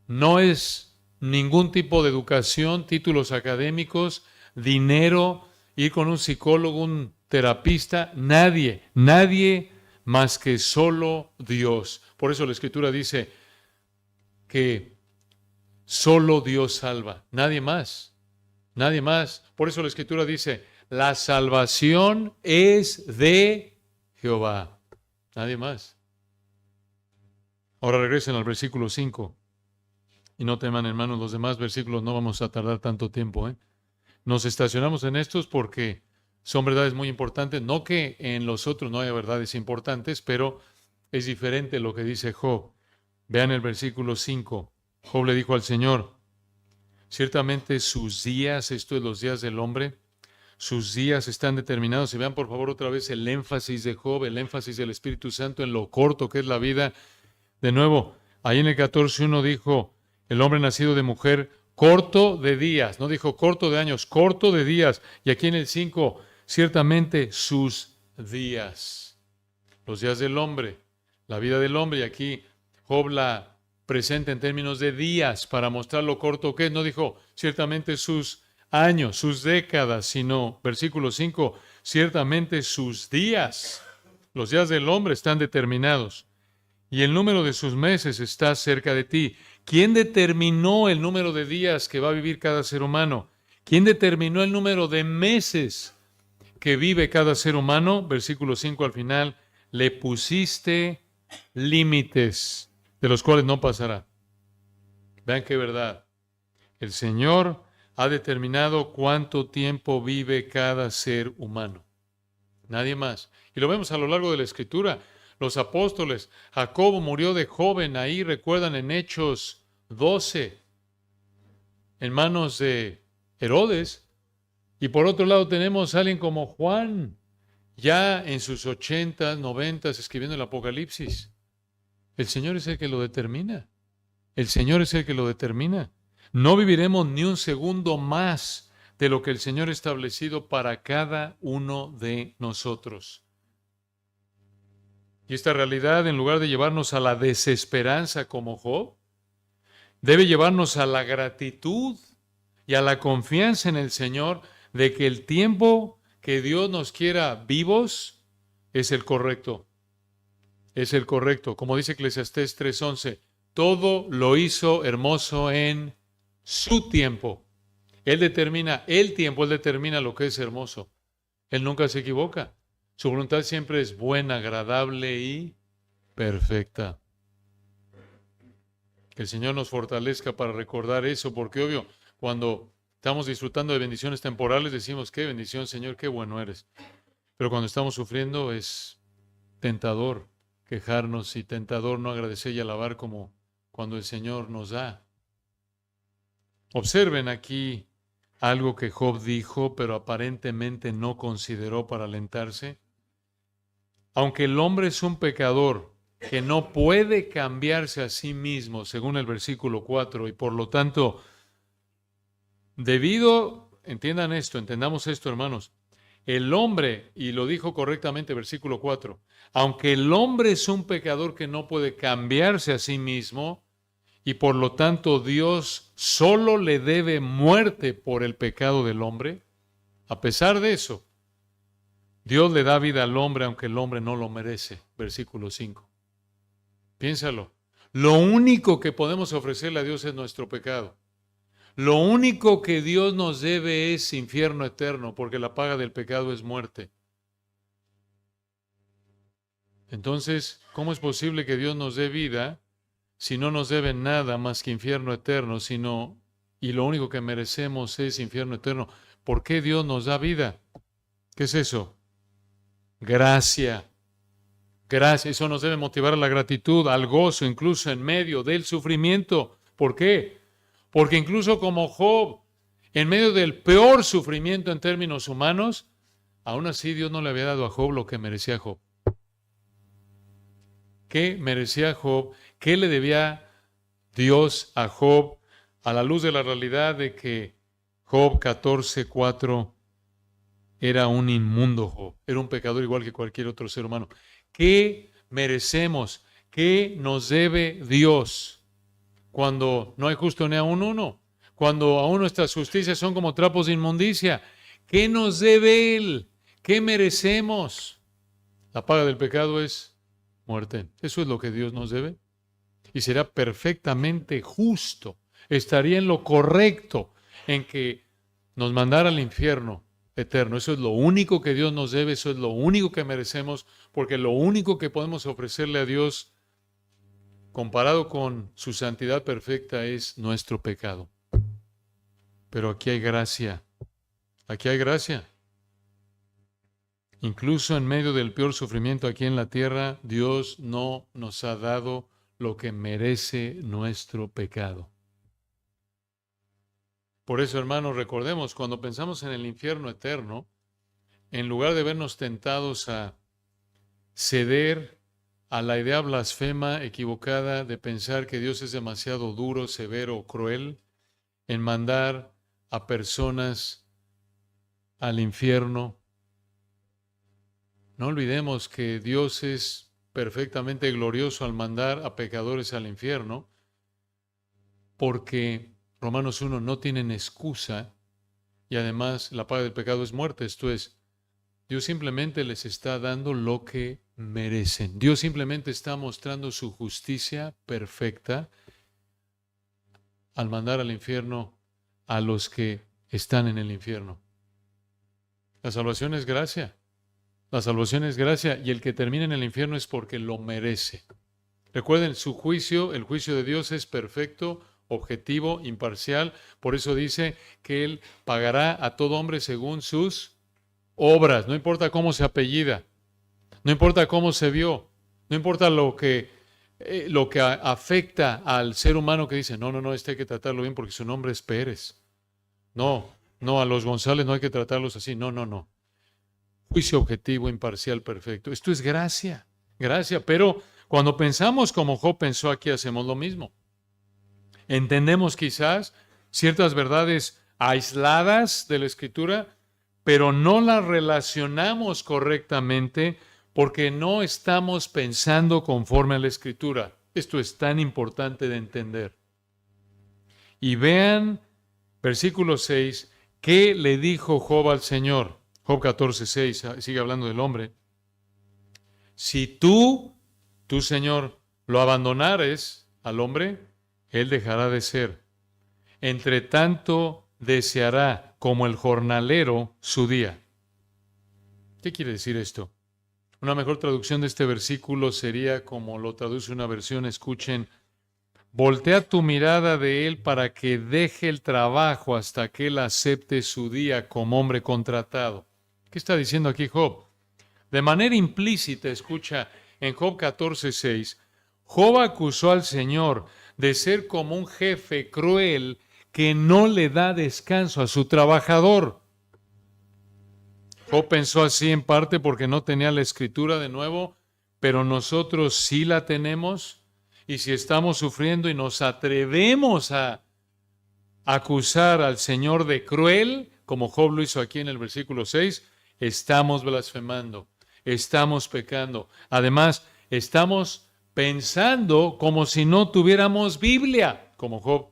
No es ningún tipo de educación, títulos académicos, dinero, ir con un psicólogo, un terapista. Nadie. Nadie más que solo Dios. Por eso la Escritura dice que solo Dios salva. Nadie más. Nadie más. Por eso la Escritura dice, la salvación es de Jehová. Nadie más. Ahora regresen al versículo 5. Y no teman, hermanos, los demás versículos no vamos a tardar tanto tiempo. Nos estacionamos en estos porque son verdades muy importantes. No que en los otros no haya verdades importantes, pero es diferente lo que dice Job. Vean el versículo 5. Job le dijo al Señor, ciertamente sus días, esto es los días del hombre, sus días están determinados. Y vean por favor otra vez el énfasis de Job, el énfasis del Espíritu Santo en lo corto que es la vida. De nuevo, ahí en el 14:1 dijo, el hombre nacido de mujer, corto de días. No dijo corto de años, corto de días. Y aquí en el 5, ciertamente sus días. Los días del hombre, la vida del hombre. Y aquí Job la presenta en términos de días para mostrar lo corto que es. No dijo ciertamente sus años, sus décadas, sino, versículo 5, ciertamente sus días. Los días del hombre están determinados. Y el número de sus meses está cerca de ti. ¿Quién determinó el número de días que va a vivir cada ser humano? ¿Quién determinó el número de meses que vive cada ser humano? Versículo 5 al final, le pusiste límites de los cuales no pasará. Vean qué verdad. El Señor ha determinado cuánto tiempo vive cada ser humano. Nadie más. Y lo vemos a lo largo de la Escritura. Los apóstoles, Jacobo murió de joven, ahí recuerdan en Hechos 12, en manos de Herodes. Y por otro lado tenemos a alguien como Juan, ya en sus 80, 90, escribiendo el Apocalipsis. El Señor es el que lo determina. El Señor es el que lo determina. No viviremos ni un segundo más de lo que el Señor ha establecido para cada uno de nosotros. Y esta realidad, en lugar de llevarnos a la desesperanza como Job, debe llevarnos a la gratitud y a la confianza en el Señor de que el tiempo que Dios nos quiera vivos es el correcto. Es el correcto. Como dice Eclesiastés 3:11, todo lo hizo hermoso en su tiempo. Él determina el tiempo, Él determina lo que es hermoso. Él nunca se equivoca. Su voluntad siempre es buena, agradable y perfecta. Que el Señor nos fortalezca para recordar eso, porque obvio, cuando estamos disfrutando de bendiciones temporales, decimos, qué bendición, Señor, qué bueno eres. Pero cuando estamos sufriendo es tentador quejarnos y tentador no agradecer y alabar como cuando el Señor nos da. Observen aquí algo que Job dijo, pero aparentemente no consideró para alentarse. Aunque el hombre es un pecador que no puede cambiarse a sí mismo, según el versículo 4, y por lo tanto, entiendan esto, entendamos esto, hermanos, el hombre, y lo dijo correctamente versículo 4, aunque el hombre es un pecador que no puede cambiarse a sí mismo, y por lo tanto Dios solo le debe muerte por el pecado del hombre, a pesar de eso, Dios le da vida al hombre aunque el hombre no lo merece. Versículo 5. Piénsalo. Lo único que podemos ofrecerle a Dios es nuestro pecado. Lo único que Dios nos debe es infierno eterno, porque la paga del pecado es muerte. Entonces, ¿cómo es posible que Dios nos dé vida si no nos debe nada más que infierno eterno, y lo único que merecemos es infierno eterno? ¿Por qué Dios nos da vida? ¿Qué es eso? Gracia. Gracia. Eso nos debe motivar a la gratitud, al gozo, incluso en medio del sufrimiento. ¿Por qué? Porque incluso como Job, en medio del peor sufrimiento en términos humanos, aún así Dios no le había dado a Job lo que merecía Job. ¿Qué merecía Job? ¿Qué le debía Dios a Job a la luz de la realidad de que Job 14:4 era un inmundo Job, era un pecador igual que cualquier otro ser humano? ¿Qué merecemos? ¿Qué nos debe Dios cuando no hay justo ni aún uno? Cuando aún nuestras justicias son como trapos de inmundicia. ¿Qué nos debe Él? ¿Qué merecemos? La paga del pecado es muerte. Eso es lo que Dios nos debe. Y será perfectamente justo. Estaría en lo correcto en que nos mandara al infierno eterno. Eso es lo único que Dios nos debe, eso es lo único que merecemos, porque lo único que podemos ofrecerle a Dios comparado con su santidad perfecta es nuestro pecado. Pero aquí hay gracia. Aquí hay gracia. Incluso en medio del peor sufrimiento aquí en la tierra, Dios no nos ha dado lo que merece nuestro pecado. Por eso, hermanos, recordemos, cuando pensamos en el infierno eterno, en lugar de vernos tentados a ceder a la idea blasfema equivocada de pensar que Dios es demasiado duro, severo o cruel en mandar a personas al infierno, no olvidemos que Dios es perfectamente glorioso al mandar a pecadores al infierno, porque Romanos 1 no tienen excusa y además la paga del pecado es muerte. Esto es, Dios simplemente les está dando lo que merecen. Dios simplemente está mostrando su justicia perfecta al mandar al infierno a los que están en el infierno. La salvación es gracia. La salvación es gracia y el que termina en el infierno es porque lo merece. Recuerden, su juicio, el juicio de Dios es perfecto, objetivo, imparcial. Por eso dice que Él pagará a todo hombre según sus obras. No importa cómo se apellida, no importa cómo se vio, no importa lo que afecta al ser humano que dice, no, este hay que tratarlo bien porque su nombre es Pérez. No, a los González no hay que tratarlos así. No. juicio objetivo, imparcial, perfecto. Esto es gracia, gracia. Pero cuando pensamos como Job pensó aquí, hacemos lo mismo. Entendemos quizás ciertas verdades aisladas de la Escritura, pero no las relacionamos correctamente porque no estamos pensando conforme a la Escritura. Esto es tan importante de entender. Y vean, versículo 6, ¿qué le dijo Job al Señor? Job 14:6, sigue hablando del hombre. Si tú, Señor, lo abandonares al hombre, él dejará de ser. Entre tanto, deseará como el jornalero su día. ¿Qué quiere decir esto? Una mejor traducción de este versículo sería como lo traduce una versión, escuchen, voltea tu mirada de él para que deje el trabajo hasta que él acepte su día como hombre contratado. ¿Qué está diciendo aquí Job? De manera implícita, escucha, en Job 14:6, Job acusó al Señor de ser como un jefe cruel que no le da descanso a su trabajador. Job pensó así en parte porque no tenía la Escritura de nuevo, pero nosotros sí la tenemos. Y si estamos sufriendo y nos atrevemos a acusar al Señor de cruel, como Job lo hizo aquí en el versículo 6, estamos blasfemando, estamos pecando. Además, estamos pensando como si no tuviéramos Biblia, como Job.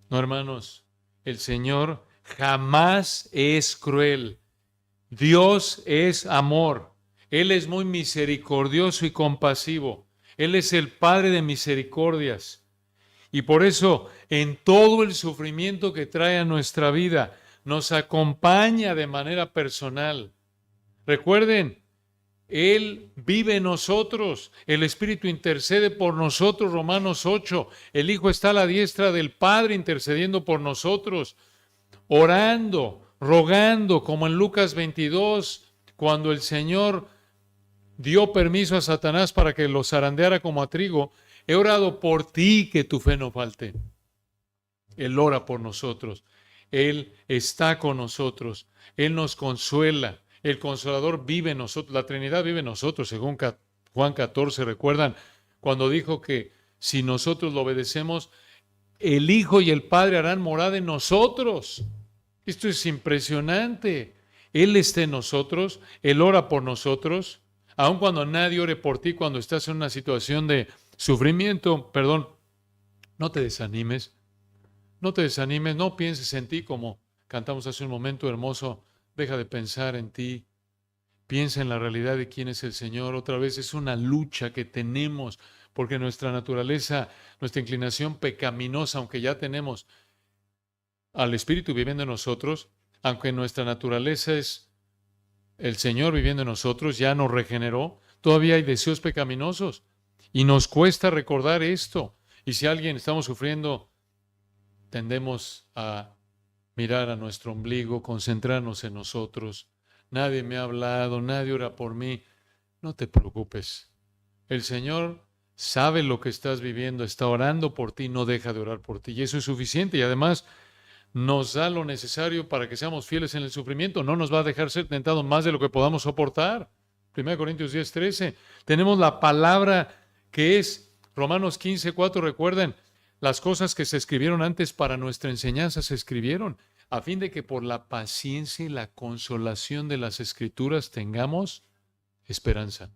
No, hermanos, el Señor jamás es cruel. Dios es amor. Él es muy misericordioso y compasivo. Él es el Padre de misericordias. Y por eso, en todo el sufrimiento que trae a nuestra vida, nos acompaña de manera personal. Recuerden, Él vive en nosotros, el Espíritu intercede por nosotros, Romanos 8, el Hijo está a la diestra del Padre intercediendo por nosotros, orando, rogando, como en Lucas 22, cuando el Señor dio permiso a Satanás para que lo zarandeara como a trigo. He orado por ti que tu fe no falte. Él ora por nosotros. Él está con nosotros. Él nos consuela. El Consolador vive en nosotros. La Trinidad vive en nosotros, según Juan 14. ¿Recuerdan cuando dijo que si nosotros lo obedecemos, el Hijo y el Padre harán morada en nosotros? Esto es impresionante. Él está en nosotros. Él ora por nosotros. Aun cuando nadie ore por ti, cuando estás en una situación de sufrimiento, no te desanimes. No te desanimes, no pienses en ti como cantamos hace un momento hermoso. Deja de pensar en ti. Piensa en la realidad de quién es el Señor. Otra vez es una lucha que tenemos porque nuestra naturaleza, nuestra inclinación pecaminosa, aunque ya tenemos al Espíritu viviendo en nosotros, aunque nuestra naturaleza es el Señor viviendo en nosotros, ya nos regeneró, todavía hay deseos pecaminosos y nos cuesta recordar esto. Y si alguien estamos sufriendo, tendemos a mirar a nuestro ombligo, concentrarnos en nosotros. Nadie me ha hablado, nadie ora por mí. No te preocupes. El Señor sabe lo que estás viviendo, está orando por ti, no deja de orar por ti. Y eso es suficiente. Y además nos da lo necesario para que seamos fieles en el sufrimiento. No nos va a dejar ser tentados más de lo que podamos soportar. 1 Corintios 10:13. Tenemos la palabra que es Romanos 15:4. Recuerden, las cosas que se escribieron antes para nuestra enseñanza se escribieron a fin de que por la paciencia y la consolación de las Escrituras tengamos esperanza.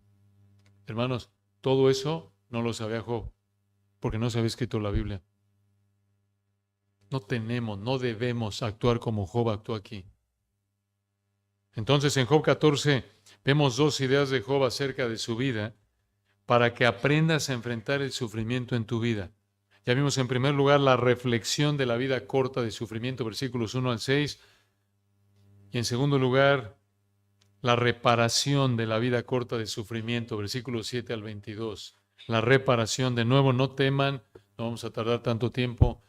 Hermanos, todo eso no lo sabía Job, porque no se había escrito la Biblia. No debemos actuar como Job actuó aquí. Entonces en Job 14 vemos dos ideas de Job acerca de su vida para que aprendas a enfrentar el sufrimiento en tu vida. Ya vimos en primer lugar la reflexión de la vida corta de sufrimiento, versículos 1 al 6. Y en segundo lugar, la reparación de la vida corta de sufrimiento, versículos 7 al 22. La reparación, de nuevo, no teman, no vamos a tardar tanto tiempo,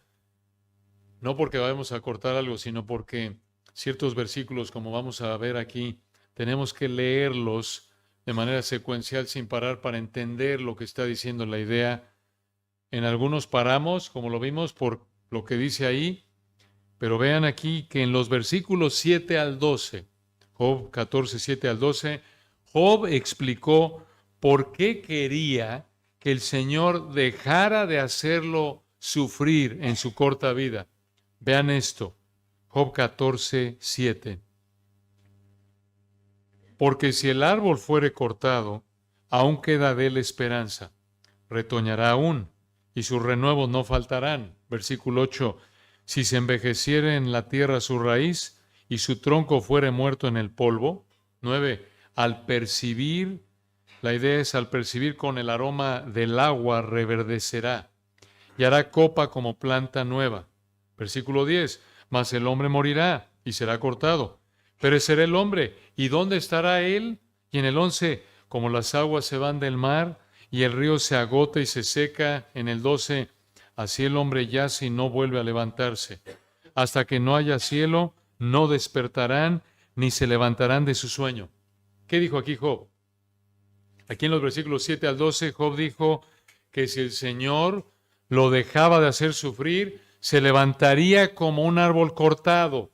no porque vayamos a cortar algo, sino porque ciertos versículos, como vamos a ver aquí, tenemos que leerlos de manera secuencial sin parar para entender lo que está diciendo la idea. En algunos paramos, como lo vimos, por lo que dice ahí, pero vean aquí que en los versículos 7 al 12, Job 14, 7 al 12, Job explicó por qué quería que el Señor dejara de hacerlo sufrir en su corta vida. Vean esto, Job 14, 7. Porque si el árbol fuere cortado, aún queda de él esperanza, retoñará aún, y sus renuevos no faltarán. Versículo 8. Si se envejeciere en la tierra su raíz, y su tronco fuere muerto en el polvo. 9. Al percibir, la idea es al percibir con el aroma del agua, reverdecerá, y hará copa como planta nueva. Versículo 10. Mas el hombre morirá, y será cortado. Perecerá el hombre, ¿y dónde estará él? Y en el 11, como las aguas se van del mar, y el río se agota y se seca. En el 12, así el hombre yace y no vuelve a levantarse. Hasta que no haya cielo, no despertarán, ni se levantarán de su sueño. ¿Qué dijo aquí Job? Aquí en los versículos 7 al 12, Job dijo que si el Señor lo dejaba de hacer sufrir, se levantaría como un árbol cortado.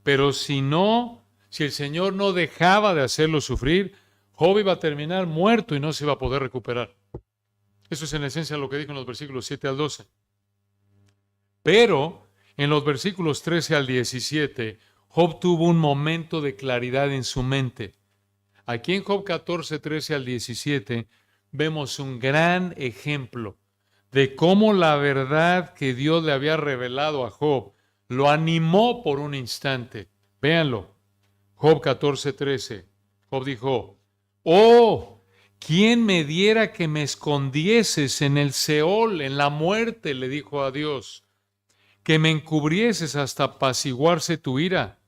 Pero si el Señor no dejaba de hacerlo sufrir, Job iba a terminar muerto y no se iba a poder recuperar. Eso es en esencia lo que dijo en los versículos 7 al 12. Pero en los versículos 13 al 17, Job tuvo un momento de claridad en su mente. Aquí en Job 14, 13 al 17, vemos un gran ejemplo de cómo la verdad que Dios le había revelado a Job lo animó por un instante. Véanlo. Job 14, 13. Job dijo, oh, ¿quién me diera que me escondieses en el Seol, en la muerte? Le dijo a Dios, que me encubrieses hasta apaciguarse tu ira,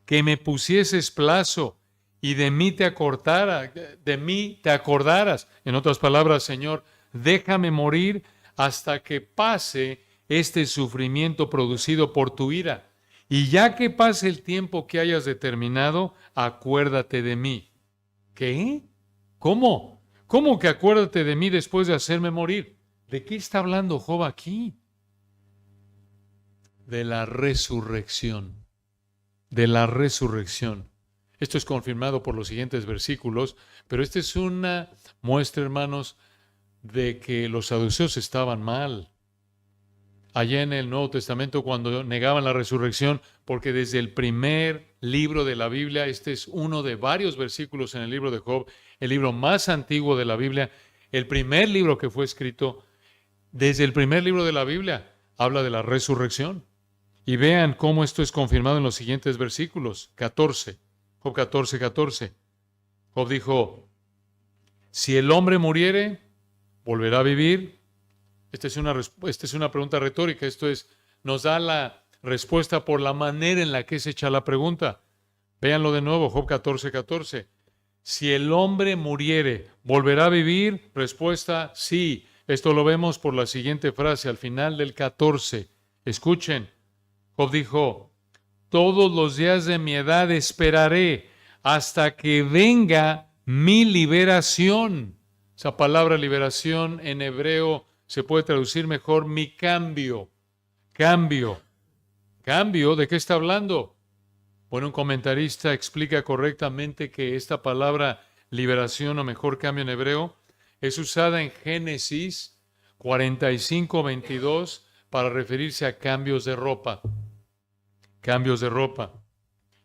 que me pusieses plazo y de mí te acordaras. En otras palabras, Señor, déjame morir hasta que pase este sufrimiento producido por tu ira. Y ya que pase el tiempo que hayas determinado, acuérdate de mí. ¿Qué? ¿Cómo? ¿Cómo que acuérdate de mí después de hacerme morir? ¿De qué está hablando Job aquí? De la resurrección. De la resurrección. Esto es confirmado por los siguientes versículos, pero esta es una muestra, hermanos, de que los saduceos estaban mal. Allá en el Nuevo Testamento, cuando negaban la resurrección, porque desde el primer libro de la Biblia, este es uno de varios versículos en el libro de Job, el libro más antiguo de la Biblia, el primer libro que fue escrito, desde el primer libro de la Biblia, habla de la resurrección. Y vean cómo esto es confirmado en los siguientes versículos. 14. Job 14, 14. Job dijo, si el hombre muriere, volverá a vivir. Esta es una pregunta retórica. Nos da la respuesta por la manera en la que se echa la pregunta. Véanlo de nuevo, Job 14, 14. Si el hombre muriere, ¿volverá a vivir? Respuesta, sí. Esto lo vemos por la siguiente frase al final del 14. Escuchen. Job dijo, todos los días de mi edad esperaré hasta que venga mi liberación. Esa palabra liberación en hebreo se puede traducir mejor mi cambio. Cambio. ¿Cambio? ¿De qué está hablando? Bueno, un comentarista explica correctamente que esta palabra liberación o mejor cambio en hebreo es usada en Génesis 45, 22 para referirse a cambios de ropa. Cambios de ropa.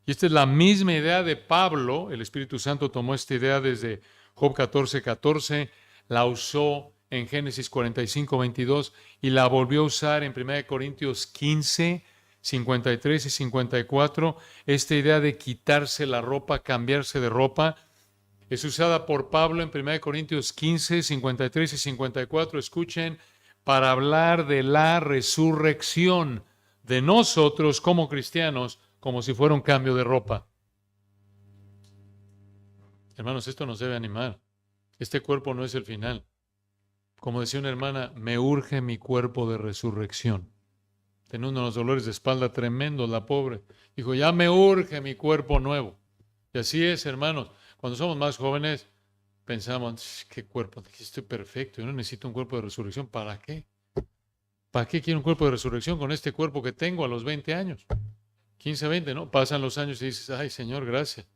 Y esta es la misma idea de Pablo. El Espíritu Santo tomó esta idea desde Job 14, 14, la usó en Génesis 45, 22 y la volvió a usar en 1 Corintios 15, 53 y 54. Esta idea de quitarse la ropa, cambiarse de ropa, es usada por Pablo en 1 Corintios 15, 53 y 54. Escuchen, para hablar de la resurrección de nosotros como cristianos, como si fuera un cambio de ropa. Hermanos, esto nos debe animar. Este cuerpo no es el final. Como decía una hermana, me urge mi cuerpo de resurrección. Tenía unos dolores de espalda tremendos, la pobre. Dijo, ya me urge mi cuerpo nuevo. Y así es, hermanos. Cuando somos más jóvenes, pensamos, ¿qué cuerpo? Estoy perfecto, yo no necesito un cuerpo de resurrección. ¿Para qué? ¿Para qué quiero un cuerpo de resurrección con este cuerpo que tengo a los 20 años? 15, 20, ¿no? Pasan los años y dices, ay, Señor, gracias.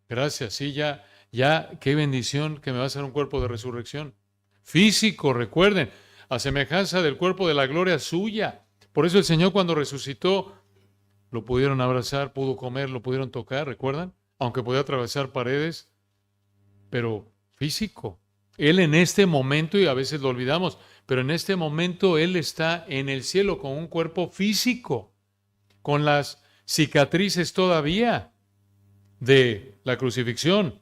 Gracias, sí, qué bendición que me va a hacer un cuerpo de resurrección. Físico, recuerden, a semejanza del cuerpo de la gloria suya. Por eso el Señor cuando resucitó, lo pudieron abrazar, pudo comer, lo pudieron tocar, ¿recuerdan? Aunque podía atravesar paredes, pero físico. Él en este momento, y a veces lo olvidamos, pero en este momento Él está en el cielo con un cuerpo físico, con las cicatrices todavía de la crucifixión.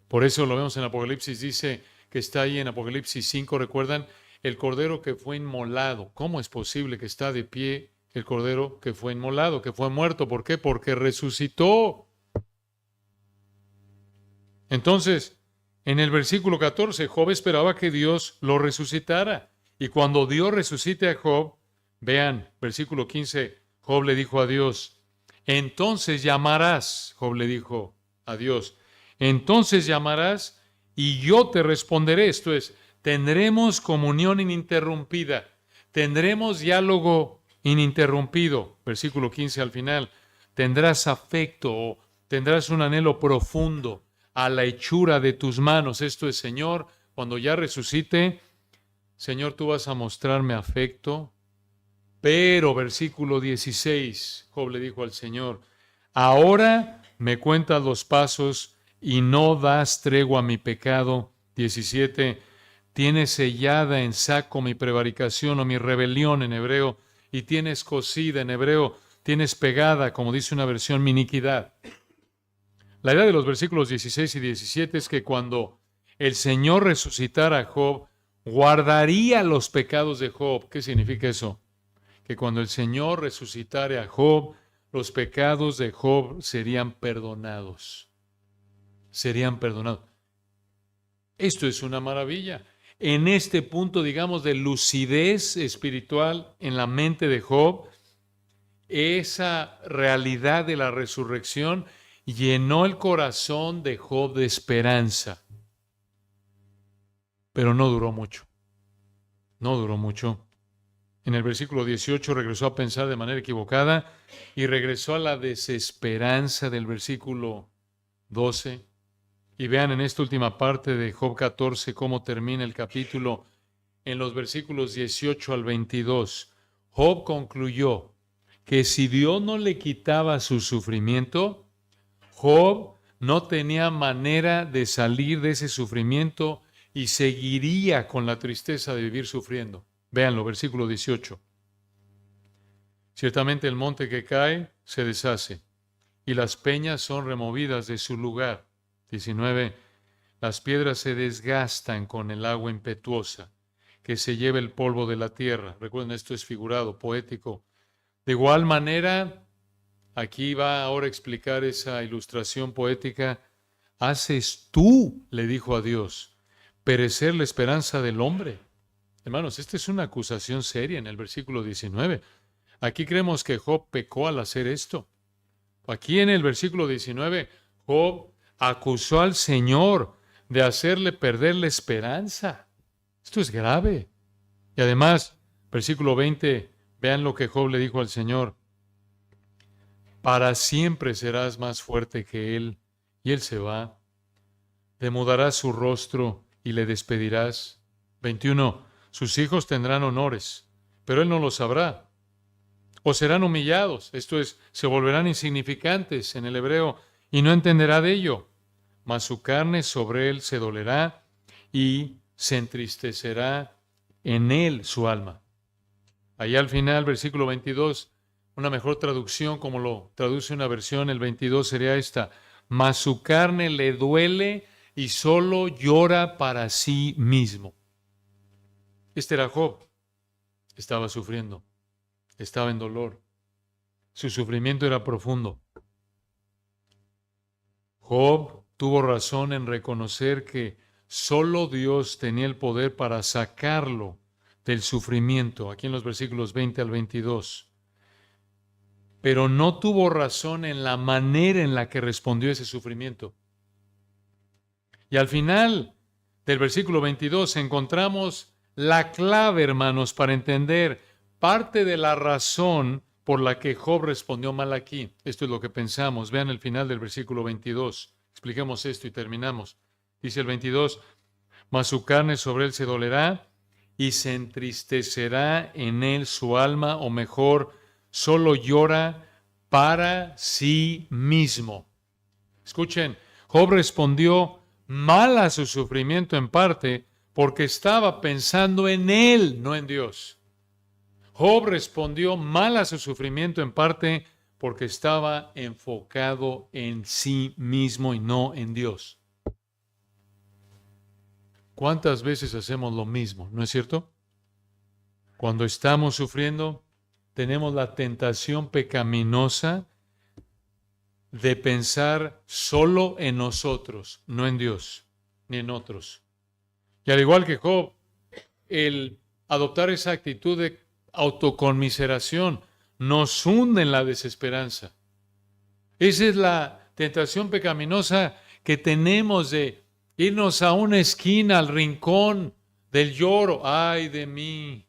Por eso lo vemos en Apocalipsis, dice que está ahí en Apocalipsis 5, ¿recuerdan? El cordero que fue inmolado. ¿Cómo es posible que está de pie el cordero que fue inmolado, que fue muerto? ¿Por qué? Porque resucitó. Entonces, en el versículo 14, Job esperaba que Dios lo resucitara. Y cuando Dios resucite a Job, vean, versículo 15, Job le dijo a Dios, entonces llamarás, Job le dijo a Dios, entonces llamarás y yo te responderé. Esto es, tendremos comunión ininterrumpida, tendremos diálogo ininterrumpido. Versículo 15 al final, tendrás afecto o tendrás un anhelo profundo a la hechura de tus manos. Esto es, Señor, cuando ya resucite, Señor, tú vas a mostrarme afecto. Pero, versículo 16, Job le dijo al Señor, ahora me cuentas los pasos y no das tregua a mi pecado. 17, tienes sellada en saco mi prevaricación o mi rebelión en hebreo, y tienes cosida en hebreo, tienes pegada, como dice una versión, mi iniquidad. La idea de los versículos 16 y 17 es que cuando el Señor resucitara a Job, guardaría los pecados de Job. ¿Qué significa eso? Que cuando el Señor resucitare a Job, los pecados de Job serían perdonados. Serían perdonados. Esto es una maravilla. En este punto, digamos, de lucidez espiritual en la mente de Job, esa realidad de la resurrección llenó el corazón de Job de esperanza. Pero no duró mucho. No duró mucho. En el versículo 18 regresó a pensar de manera equivocada y regresó a la desesperanza del versículo 12. Y vean en esta última parte de Job 14 cómo termina el capítulo en los versículos 18 al 22. Job concluyó que si Dios no le quitaba su sufrimiento, Job no tenía manera de salir de ese sufrimiento y seguiría con la tristeza de vivir sufriendo. Véanlo, versículo 18. Ciertamente el monte que cae se deshace y las peñas son removidas de su lugar. 19. Las piedras se desgastan con el agua impetuosa que se lleva el polvo de la tierra. Recuerden, esto es figurado, poético. De igual manera, aquí va ahora a explicar esa ilustración poética. ¿Haces tú, le dijo a Dios, perecer la esperanza del hombre? Hermanos, esta es una acusación seria en el versículo 19. Aquí creemos que Job pecó al hacer esto. Aquí en el versículo 19, Job acusó al Señor de hacerle perder la esperanza. Esto es grave. Y además, versículo 20, vean lo que Job le dijo al Señor. Para siempre serás más fuerte que él. Y él se va. Demudarás su rostro y le despedirás. 21. Sus hijos tendrán honores, pero él no lo sabrá. O serán humillados, esto es, se volverán insignificantes en el hebreo, y no entenderá de ello. Mas su carne sobre él se dolerá y se entristecerá en él su alma. Allá al final, versículo 22, una mejor traducción, como lo traduce una versión, el 22 sería esta. Mas su carne le duele y solo llora para sí mismo. Este era Job. Estaba sufriendo. Estaba en dolor. Su sufrimiento era profundo. Job tuvo razón en reconocer que solo Dios tenía el poder para sacarlo del sufrimiento, aquí en los versículos 20 al 22. Pero no tuvo razón en la manera en la que respondió ese sufrimiento. Y al final del versículo 22 encontramos la clave, hermanos, para entender parte de la razón por la que Job respondió mal aquí. Esto es lo que pensamos. Vean el final del versículo 22. Expliquemos esto y terminamos. Dice el 22, mas su carne sobre él se dolerá y se entristecerá en él su alma, o mejor, solo llora para sí mismo. Escuchen, Job respondió mal a su sufrimiento en parte porque estaba pensando en él, no en Dios. Job respondió mal a su sufrimiento en parte porque estaba enfocado en sí mismo y no en Dios. ¿Cuántas veces hacemos lo mismo? ¿No es cierto? Cuando estamos sufriendo, tenemos la tentación pecaminosa de pensar solo en nosotros, no en Dios, ni en otros. Y al igual que Job, el adoptar esa actitud de autoconmiseración nos hunde en la desesperanza. Esa es la tentación pecaminosa que tenemos de irnos a una esquina, al rincón del lloro. ¡Ay de mí!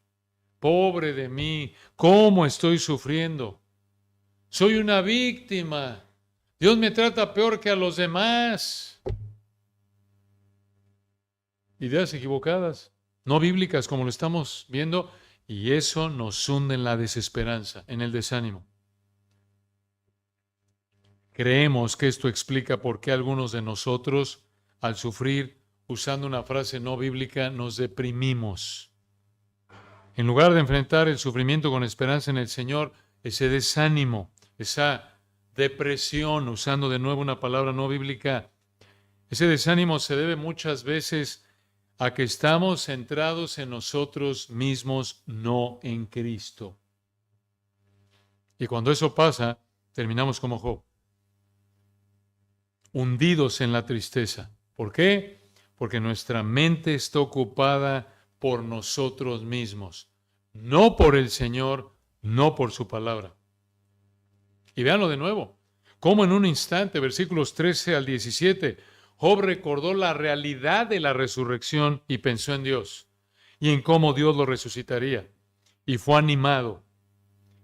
¡Pobre de mí! ¿Cómo estoy sufriendo? Soy una víctima. Dios me trata peor que a los demás. Ideas equivocadas, no bíblicas como lo estamos viendo, y eso nos hunde en la desesperanza, en el desánimo. Creemos que esto explica por qué algunos de nosotros, al sufrir, usando una frase no bíblica, nos deprimimos. En lugar de enfrentar el sufrimiento con esperanza en el Señor, ese desánimo, esa depresión, usando de nuevo una palabra no bíblica, ese desánimo se debe muchas veces a que estamos centrados en nosotros mismos, no en Cristo. Y cuando eso pasa, terminamos como Job, hundidos en la tristeza. ¿Por qué? Porque nuestra mente está ocupada por nosotros mismos, no por el Señor, no por su palabra. Y véanlo de nuevo, como en un instante, versículos 13 al 17, Job recordó la realidad de la resurrección y pensó en Dios y en cómo Dios lo resucitaría. Y fue animado.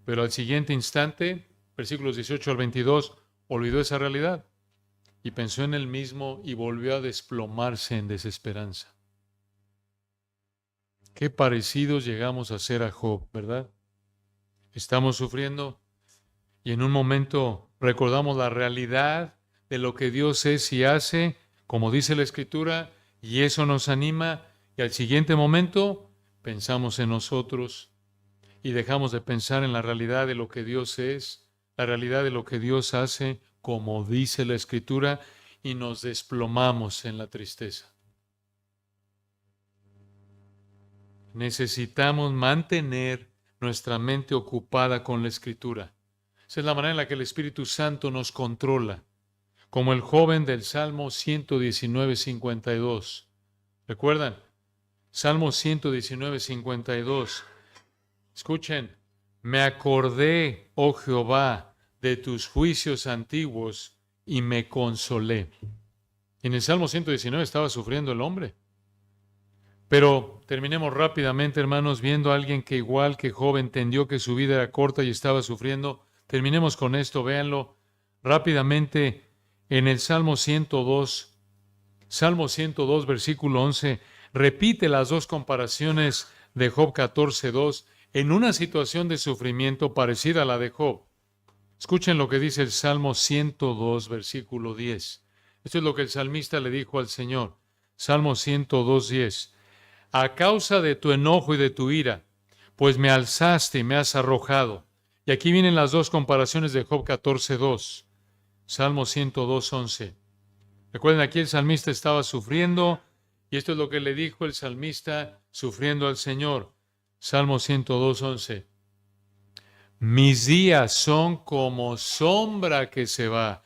Pero al siguiente instante, versículos 18 al 22, olvidó esa realidad y pensó en él mismo y volvió a desplomarse en desesperanza. Qué parecidos llegamos a ser a Job, ¿verdad? Estamos sufriendo y en un momento recordamos la realidad de lo que Dios es y hace, como dice la Escritura, y eso nos anima, y al siguiente momento pensamos en nosotros y dejamos de pensar en la realidad de lo que Dios es, la realidad de lo que Dios hace, como dice la Escritura, y nos desplomamos en la tristeza. Necesitamos mantener nuestra mente ocupada con la Escritura. Esa es la manera en la que el Espíritu Santo nos controla, como el joven del Salmo 119, 52. ¿Recuerdan? Salmo 119, 52. Escuchen, me acordé, oh Jehová, de tus juicios antiguos y me consolé. En el Salmo 119 estaba sufriendo el hombre. Pero terminemos rápidamente, hermanos, viendo a alguien que igual que Job entendió que su vida era corta y estaba sufriendo. Terminemos con esto, véanlo rápidamente en el Salmo 102. Salmo 102, versículo 11, repite las dos comparaciones de Job 14:2 en una situación de sufrimiento parecida a la de Job. Escuchen lo que dice el Salmo 102, versículo 10. Esto es lo que el salmista le dijo al Señor. Salmo 102, 10. A causa de tu enojo y de tu ira, pues me alzaste y me has arrojado. Y aquí vienen las dos comparaciones de Job 14:2. Salmo 102, 11. Recuerden, aquí el salmista estaba sufriendo, y esto es lo que le dijo el salmista sufriendo al Señor. Salmo 102, 11. Mis días son como sombra que se va,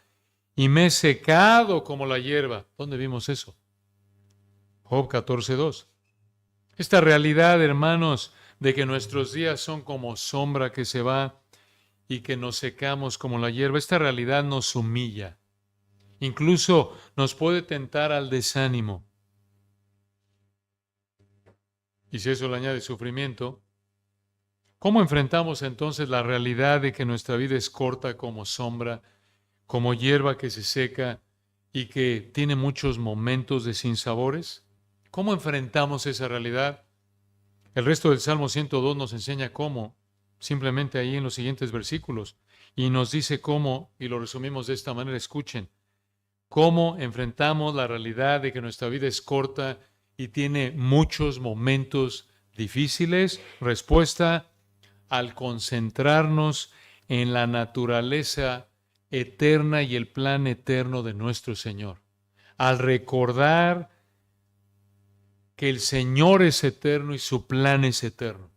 y me he secado como la hierba. ¿Dónde vimos eso? Job 14:2. Esta realidad, hermanos, de que nuestros días son como sombra que se va y que nos secamos como la hierba, esta realidad nos humilla. Incluso nos puede tentar al desánimo. Y si eso le añade sufrimiento, ¿Cómo enfrentamos entonces la realidad de que nuestra vida es corta como sombra, como hierba que se seca y que tiene muchos momentos de sinsabores? ¿Cómo enfrentamos esa realidad? El resto del Salmo 102 nos enseña cómo, simplemente ahí en los siguientes versículos, y nos dice cómo, y lo resumimos de esta manera, escuchen, cómo enfrentamos la realidad de que nuestra vida es corta y tiene muchos momentos difíciles. Respuesta: al concentrarnos en la naturaleza eterna y el plan eterno de nuestro Señor. Al recordar que el Señor es eterno y su plan es eterno.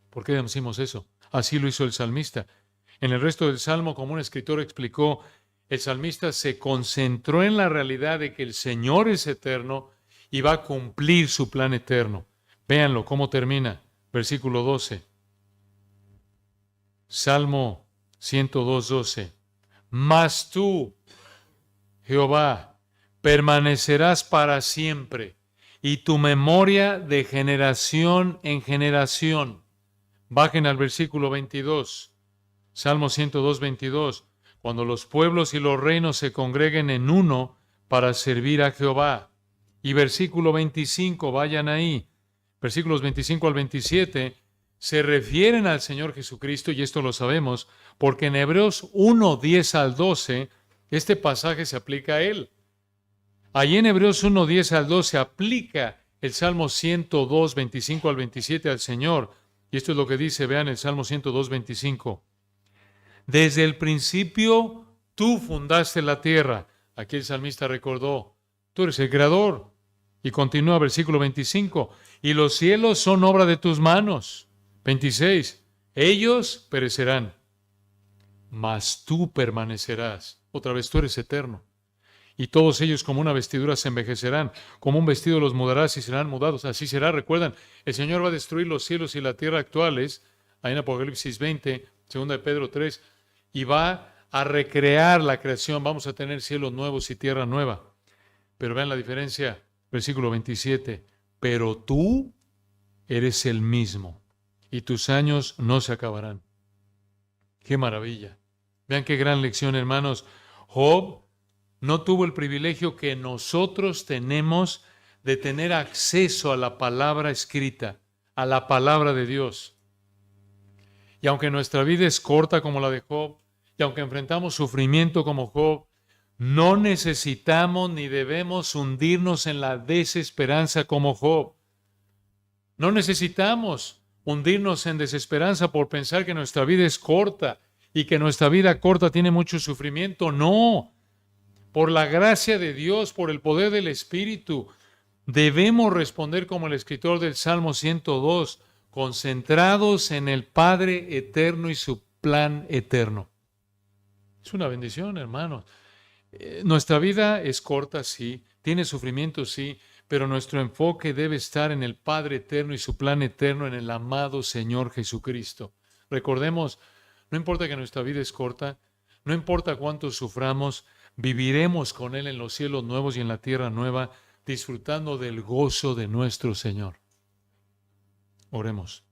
¿Por qué decimos eso? Así lo hizo el salmista. En el resto del Salmo, como un escritor explicó, el salmista se concentró en la realidad de que el Señor es eterno y va a cumplir su plan eterno. Véanlo cómo termina. Versículo 12. Salmo 102:12. Mas tú, Jehová, permanecerás para siempre, y tu memoria de generación en generación. Bajen al versículo 22. Salmo 102:22. Cuando los pueblos y los reinos se congreguen en uno para servir a Jehová. Y versículo 25, vayan ahí. Versículos 25 al 27 se refieren al Señor Jesucristo, y esto lo sabemos, porque en Hebreos 1:10 al 12, este pasaje se aplica a Él. Allí en Hebreos 1:10 al 12 aplica el Salmo 102:25 al 27 al Señor. Y esto es lo que dice, vean el Salmo 102:25. Desde el principio tú fundaste la tierra. Aquí el salmista recordó, tú eres el creador. Y continúa versículo 25, y los cielos son obra de tus manos. 26, ellos perecerán, mas tú permanecerás. Otra vez, tú eres eterno. Y todos ellos como una vestidura se envejecerán, como un vestido los mudarás y serán mudados. Así será, recuerdan, el Señor va a destruir los cielos y la tierra actuales, ahí en Apocalipsis 20, 2 de Pedro 3, y va a recrear la creación. Vamos a tener cielos nuevos y tierra nueva. Pero vean la diferencia, versículo 27, pero tú eres el mismo y tus años no se acabarán. ¡Qué maravilla! Vean qué gran lección, hermanos. Job no tuvo el privilegio que nosotros tenemos de tener acceso a la palabra escrita, a la palabra de Dios. Y aunque nuestra vida es corta como la de Job, y aunque enfrentamos sufrimiento como Job, no necesitamos ni debemos hundirnos en la desesperanza como Job. No necesitamos hundirnos en desesperanza por pensar que nuestra vida es corta y que nuestra vida corta tiene mucho sufrimiento. No. Por la gracia de Dios, por el poder del Espíritu, debemos responder como el escritor del Salmo 102, concentrados en el Padre eterno y su plan eterno. Es una bendición, hermanos. Nuestra vida es corta, sí, tiene sufrimiento, sí, pero nuestro enfoque debe estar en el Padre eterno y su plan eterno, en el amado Señor Jesucristo. Recordemos, no importa que nuestra vida es corta, no importa cuánto suframos, viviremos con Él en los cielos nuevos y en la tierra nueva, disfrutando del gozo de nuestro Señor. Oremos.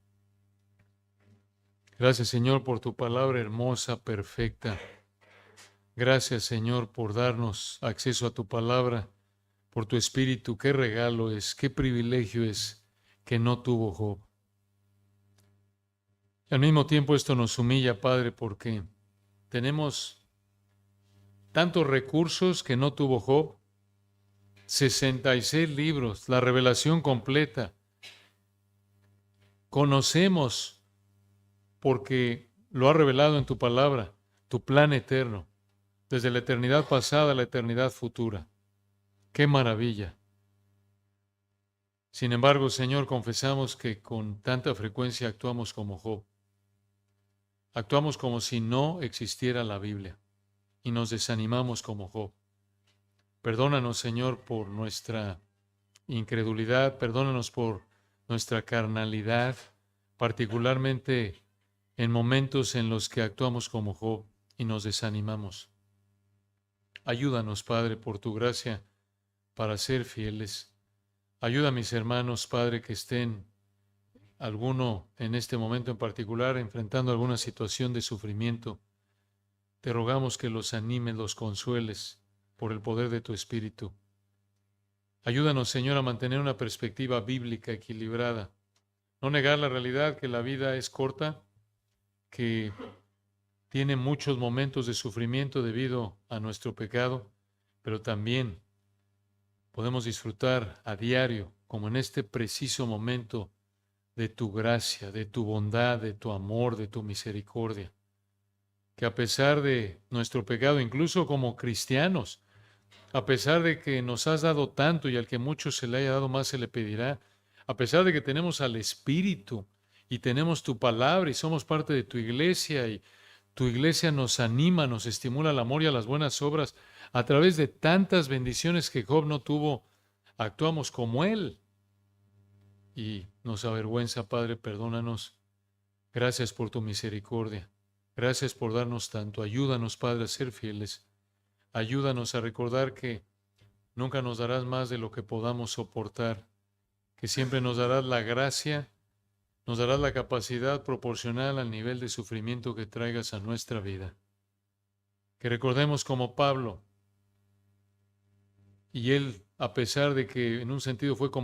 Gracias, Señor, por tu palabra hermosa, perfecta. Gracias, Señor, por darnos acceso a tu palabra, por tu Espíritu. Qué regalo es, qué privilegio es que no tuvo Job. Y al mismo tiempo esto nos humilla, Padre, porque tenemos tantos recursos que no tuvo Job. 66 libros, la revelación completa. Conocemos, porque lo ha revelado en tu palabra, tu plan eterno, desde la eternidad pasada a la eternidad futura. ¡Qué maravilla! Sin embargo, Señor, confesamos que con tanta frecuencia actuamos como Job. Actuamos como si no existiera la Biblia y nos desanimamos como Job. Perdónanos, Señor, por nuestra incredulidad, perdónanos por nuestra carnalidad, particularmente en momentos en los que actuamos como Job y nos desanimamos. Ayúdanos, Padre, por tu gracia, para ser fieles. Ayuda a mis hermanos, Padre, que estén alguno en este momento en particular enfrentando alguna situación de sufrimiento, te rogamos que los animes, los consueles por el poder de tu Espíritu. Ayúdanos, Señor, a mantener una perspectiva bíblica equilibrada. No negar la realidad que la vida es corta, que tiene muchos momentos de sufrimiento debido a nuestro pecado, pero también podemos disfrutar a diario, como en este preciso momento, de tu gracia, de tu bondad, de tu amor, de tu misericordia. Que a pesar de nuestro pecado, incluso como cristianos, a pesar de que nos has dado tanto y al que mucho se le haya dado más se le pedirá, a pesar de que tenemos al Espíritu y tenemos tu palabra y somos parte de tu iglesia y tu iglesia nos anima, nos estimula al amor y a las buenas obras, a través de tantas bendiciones que Job no tuvo, actuamos como él. Y nos avergüenza, Padre, perdónanos. Gracias por tu misericordia. Gracias por darnos tanto. Ayúdanos, Padre, a ser fieles. Ayúdanos a recordar que nunca nos darás más de lo que podamos soportar, que siempre nos darás la gracia, nos darás la capacidad proporcional al nivel de sufrimiento que traigas a nuestra vida. Que recordemos como Pablo, y él, a pesar de que en un sentido fue como